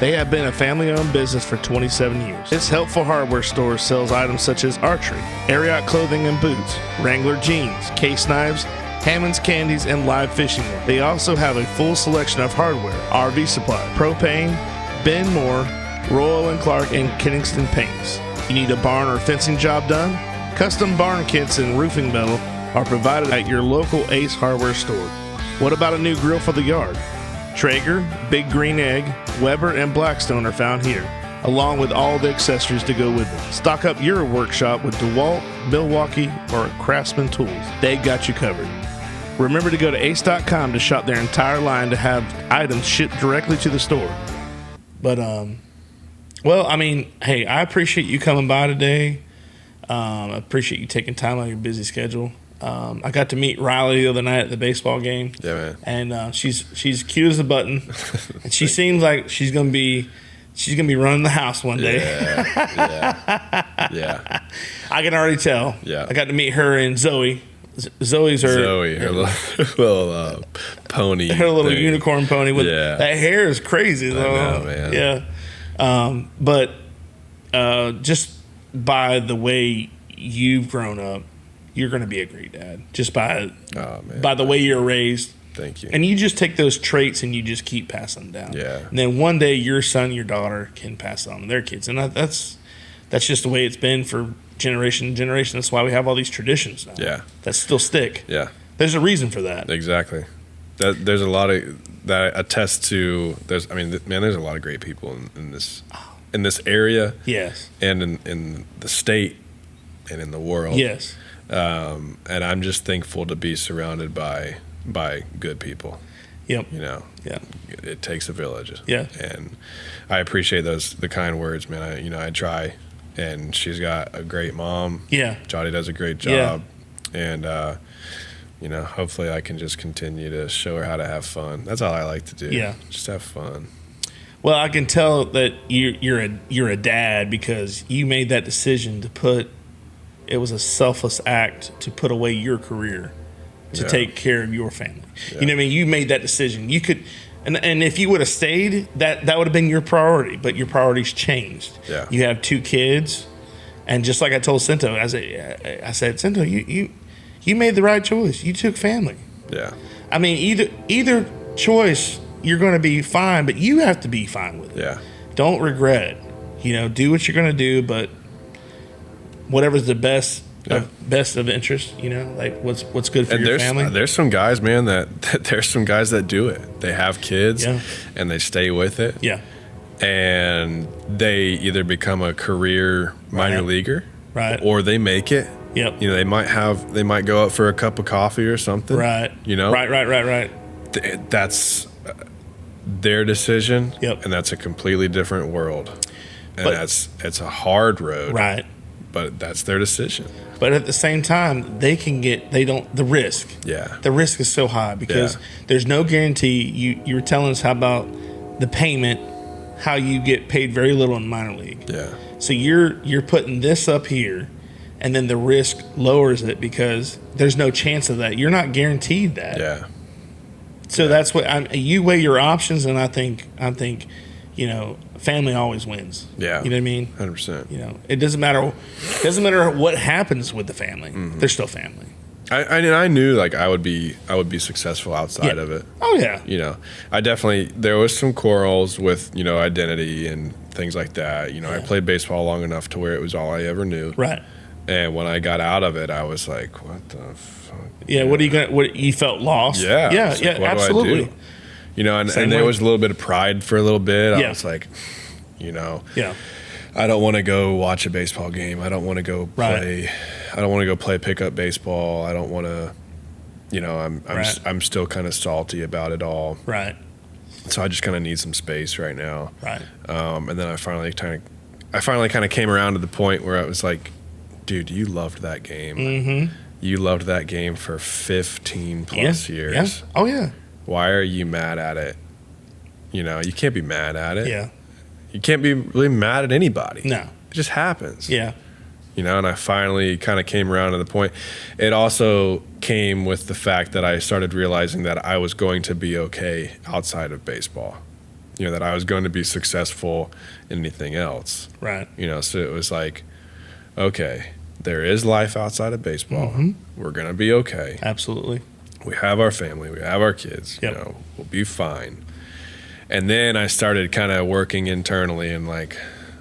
They have been a family-owned business for 27 years. This helpful hardware store sells items such as archery, Ariat clothing and boots, Wrangler jeans, case knives, Hammond's candies, and live fishing gear. They also have a full selection of hardware, RV supply, propane, Ben Moore, Royal & Clark, and Kingston paints. You need a barn or fencing job done? Custom barn kits and roofing metal are provided at your local Ace Hardware store. What about a new grill for the yard? Traeger, Big Green Egg, Weber, and Blackstone are found here, along with all the accessories to go with them. Stock up your workshop with DeWalt, Milwaukee, or Craftsman tools. They got you covered. Remember to go to ace.com to shop their entire line to have items shipped directly to the store. But, well, I mean, hey, I appreciate you coming by today. I appreciate you taking time out of your busy schedule. I got to meet Riley the other night at the baseball game. Yeah, man. And she's cute as a button, and she seems like she's gonna be running the house one day. Yeah. I can already tell. Yeah. I got to meet her and Zoe. Zoe's her little pony. Her little unicorn pony with that hair is crazy though. I know, man. Yeah. But just by the way you've grown up, you're going to be a great dad just by the way you're raised. Thank you. And you just take those traits and you just keep passing them down. Yeah. And then one day your son, your daughter can pass it on to their kids. And that's just the way it's been for generation to generation. That's why we have all these traditions now. Yeah. That still stick. Yeah. There's a reason for that. Exactly. There's a lot of that attest to. There's a lot of great people in this area. Yes. And in the state and in the world. Yes. And I'm just thankful to be surrounded by good people. Yep. Yeah. It takes a village. Yeah. And I appreciate the kind words, man. I try, and she's got a great mom. Yeah. Jody does a great job. Yeah. And hopefully I can just continue to show her how to have fun. That's all I like to do. Yeah. Just have fun. Well, I can tell that you're a dad because you made that decision to put. It was a selfless act to put away your career to take care of your family. Yeah. You know what I mean? You made that decision. You could, and if you would have stayed, that would have been your priority. But your priorities changed. Yeah. You have 2 kids, and just like I told Cinto, I said, Cinto, you made the right choice. You took family. Yeah. I mean, either choice, you're going to be fine, but you have to be fine with it. Yeah. Don't regret it. You know, do what you're going to do, but whatever's the best of interest, you know, like what's good for your family. There's some guys, man, there's some guys that do it. They have kids and they stay with it. Yeah. And they either become a career minor leaguer, right, or they make it. Yep. You know, they might go out for a cup of coffee or something. Right. You know. Right. That's their decision. Yep. And that's a completely different world. And it's a hard road. Right. But that's their decision. But at the same time, the risk. Yeah. The risk is so high because there's no guarantee. You were telling us how about the payment, how you get paid very little in minor league. Yeah. So you're putting this up here, and then the risk lowers it because there's no chance of that. You're not guaranteed that. Yeah. So that's what you weigh your options, and I think you know, family always wins. Yeah. You know what I mean? 100%. You know, it doesn't matter what happens with the family. Mm-hmm. They're still family. I knew like I would be successful outside of it. Oh yeah. You know, there was some quarrels with, you know, identity and things like that. You know, I played baseball long enough to where it was all I ever knew. Right. And when I got out of it, I was like, what the fuck? Yeah. What you felt lost? Yeah. Yeah. Like, Yeah. what Absolutely. do I do? You know, and there was a little bit of pride for a little bit. I was like, you know, I don't want to go watch a baseball game. I don't want to go play. Right. I don't want to go play pickup baseball. I don't want to, you know, I'm still kind of salty about it all. Right. So I just kind of need some space right now. Right. And then I finally kind of came around to the point where I was like, dude, you loved that game. Mm-hmm. You loved that game for 15 plus years. Yeah. Oh yeah. Why are you mad at it? You know, you can't be mad at it. Yeah. You can't be really mad at anybody. No. It just happens. Yeah. You know, and I finally kind of came around to the point. It also came with the fact that I started realizing that I was going to be okay outside of baseball. You know, that I was going to be successful in anything else. Right. You know, so it was like, okay, there is life outside of baseball. Mm-hmm. We're going to be okay. Absolutely. We have our family. We have our kids. Yep. You know, we'll be fine. And then I started kind of working internally and like,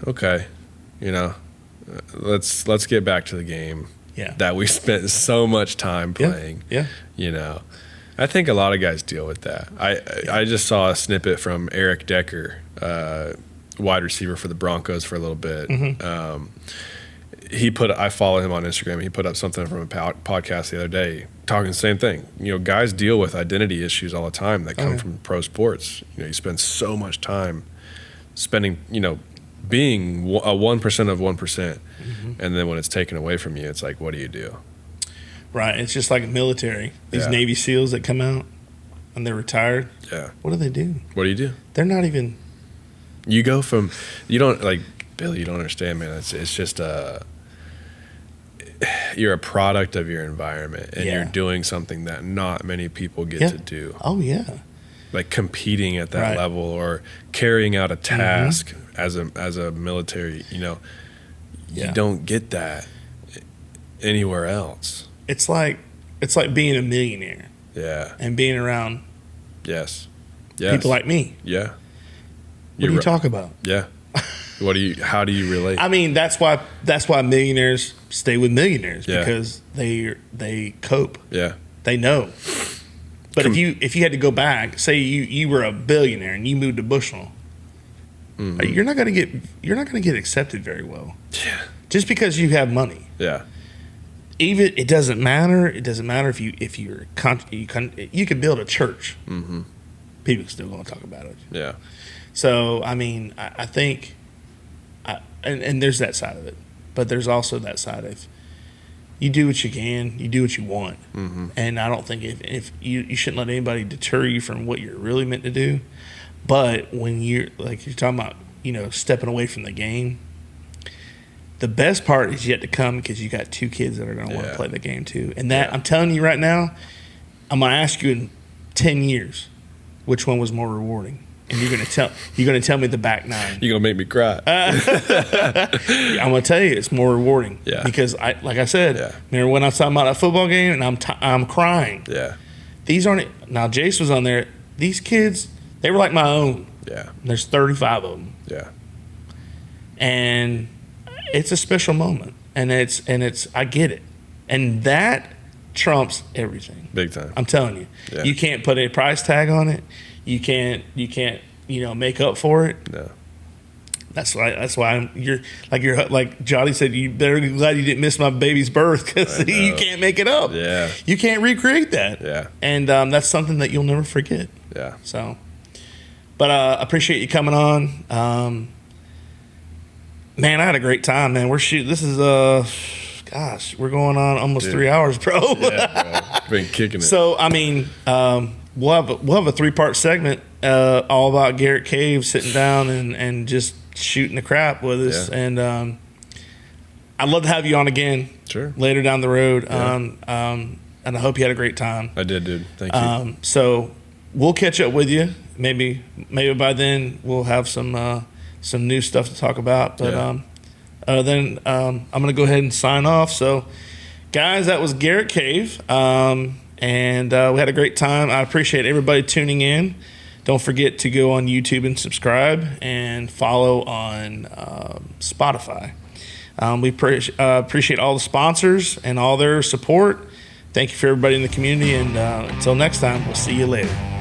okay, you know, let's get back to the game that we spent so much time playing. Yeah. You know, I think a lot of guys deal with that. I just saw a snippet from Eric Decker, wide receiver for the Broncos for a little bit. Mm-hmm. I follow him on Instagram. He put up something from a podcast the other day talking the same thing. You know, guys deal with identity issues all the time that come from pro sports. You know, you spend so much time spending, you know, being a 1% of 1%. Mm-hmm. And then when it's taken away from you, it's like, what do you do? Right. It's just like military. These Navy SEALs that come out and they're retired. Yeah. What do? What do you do? They're not even. You go from, you don't, like, Billy, you don't understand, man. It's just you're a product of your environment, and you're doing something that not many people get to do. Oh yeah, like competing at that level or carrying out a task as a military. You know, you don't get that anywhere else. It's like being a millionaire. Yeah, and being around. Yes. People like me. Yeah. What do you talk about? Yeah. How do you relate? I mean, that's why millionaires stay with millionaires because they cope. Yeah. They know. But if you had to go back, say you were a billionaire and you moved to Bushnell, you're not going to get accepted very well. Yeah. Just because you have money. Yeah. Even it doesn't matter. It doesn't matter if you could build a church. Mm-hmm. People are still going to talk about it. Yeah. So I mean, I think. And there's that side of it, but there's also that side of you do what you can, you do what you want, and I don't think if you shouldn't let anybody deter you from what you're really meant to do. But when you're talking about, you know, stepping away from the game, the best part is yet to come because you got two kids that are going to want to play the game too. And that I'm telling you right now, I'm going to ask you in 10 years, which one was more rewarding? and you're gonna tell me the back nine. You're gonna make me cry. I'm gonna tell you, it's more rewarding. Yeah. Because like I said, Yeah. remember when I was talking about that football game and I'm crying. Yeah. These aren't now. Jace was on there. These kids, they were like my own. Yeah. There's 35 of them, Yeah. and it's a special moment. And it's I get it, and that trumps everything. Big time. I'm telling you, Yeah. you can't put a price tag on it. You can't make up for it. No. That's why you're like Johnny said. You better be glad you didn't miss my baby's birth because you can't make it up. Yeah. You can't recreate that. Yeah. And that's something that you'll never forget. Yeah. So, but I appreciate you coming on. Man, I had a great time, man. This is gosh, we're going on almost 3 hours, bro. Yeah, bro. Been kicking it. So, I mean, we'll have a 3-part segment all about Garrett Cave sitting down and just shooting the crap with us. Yeah. And I'd love to have you on again. Sure. Later down the road. Yeah. And I hope you had a great time. I did, dude. Thank you. So we'll catch up with you. Maybe by then we'll have some new stuff to talk about. But Yeah. then I'm going to go ahead and sign off. So, guys, that was Garrett Cave. And we had a great time. I appreciate everybody tuning in. Don't forget to go on YouTube and subscribe and follow on Spotify. We appreciate all the sponsors and all their support. Thank you for everybody in the community. And until next time, we'll see you later.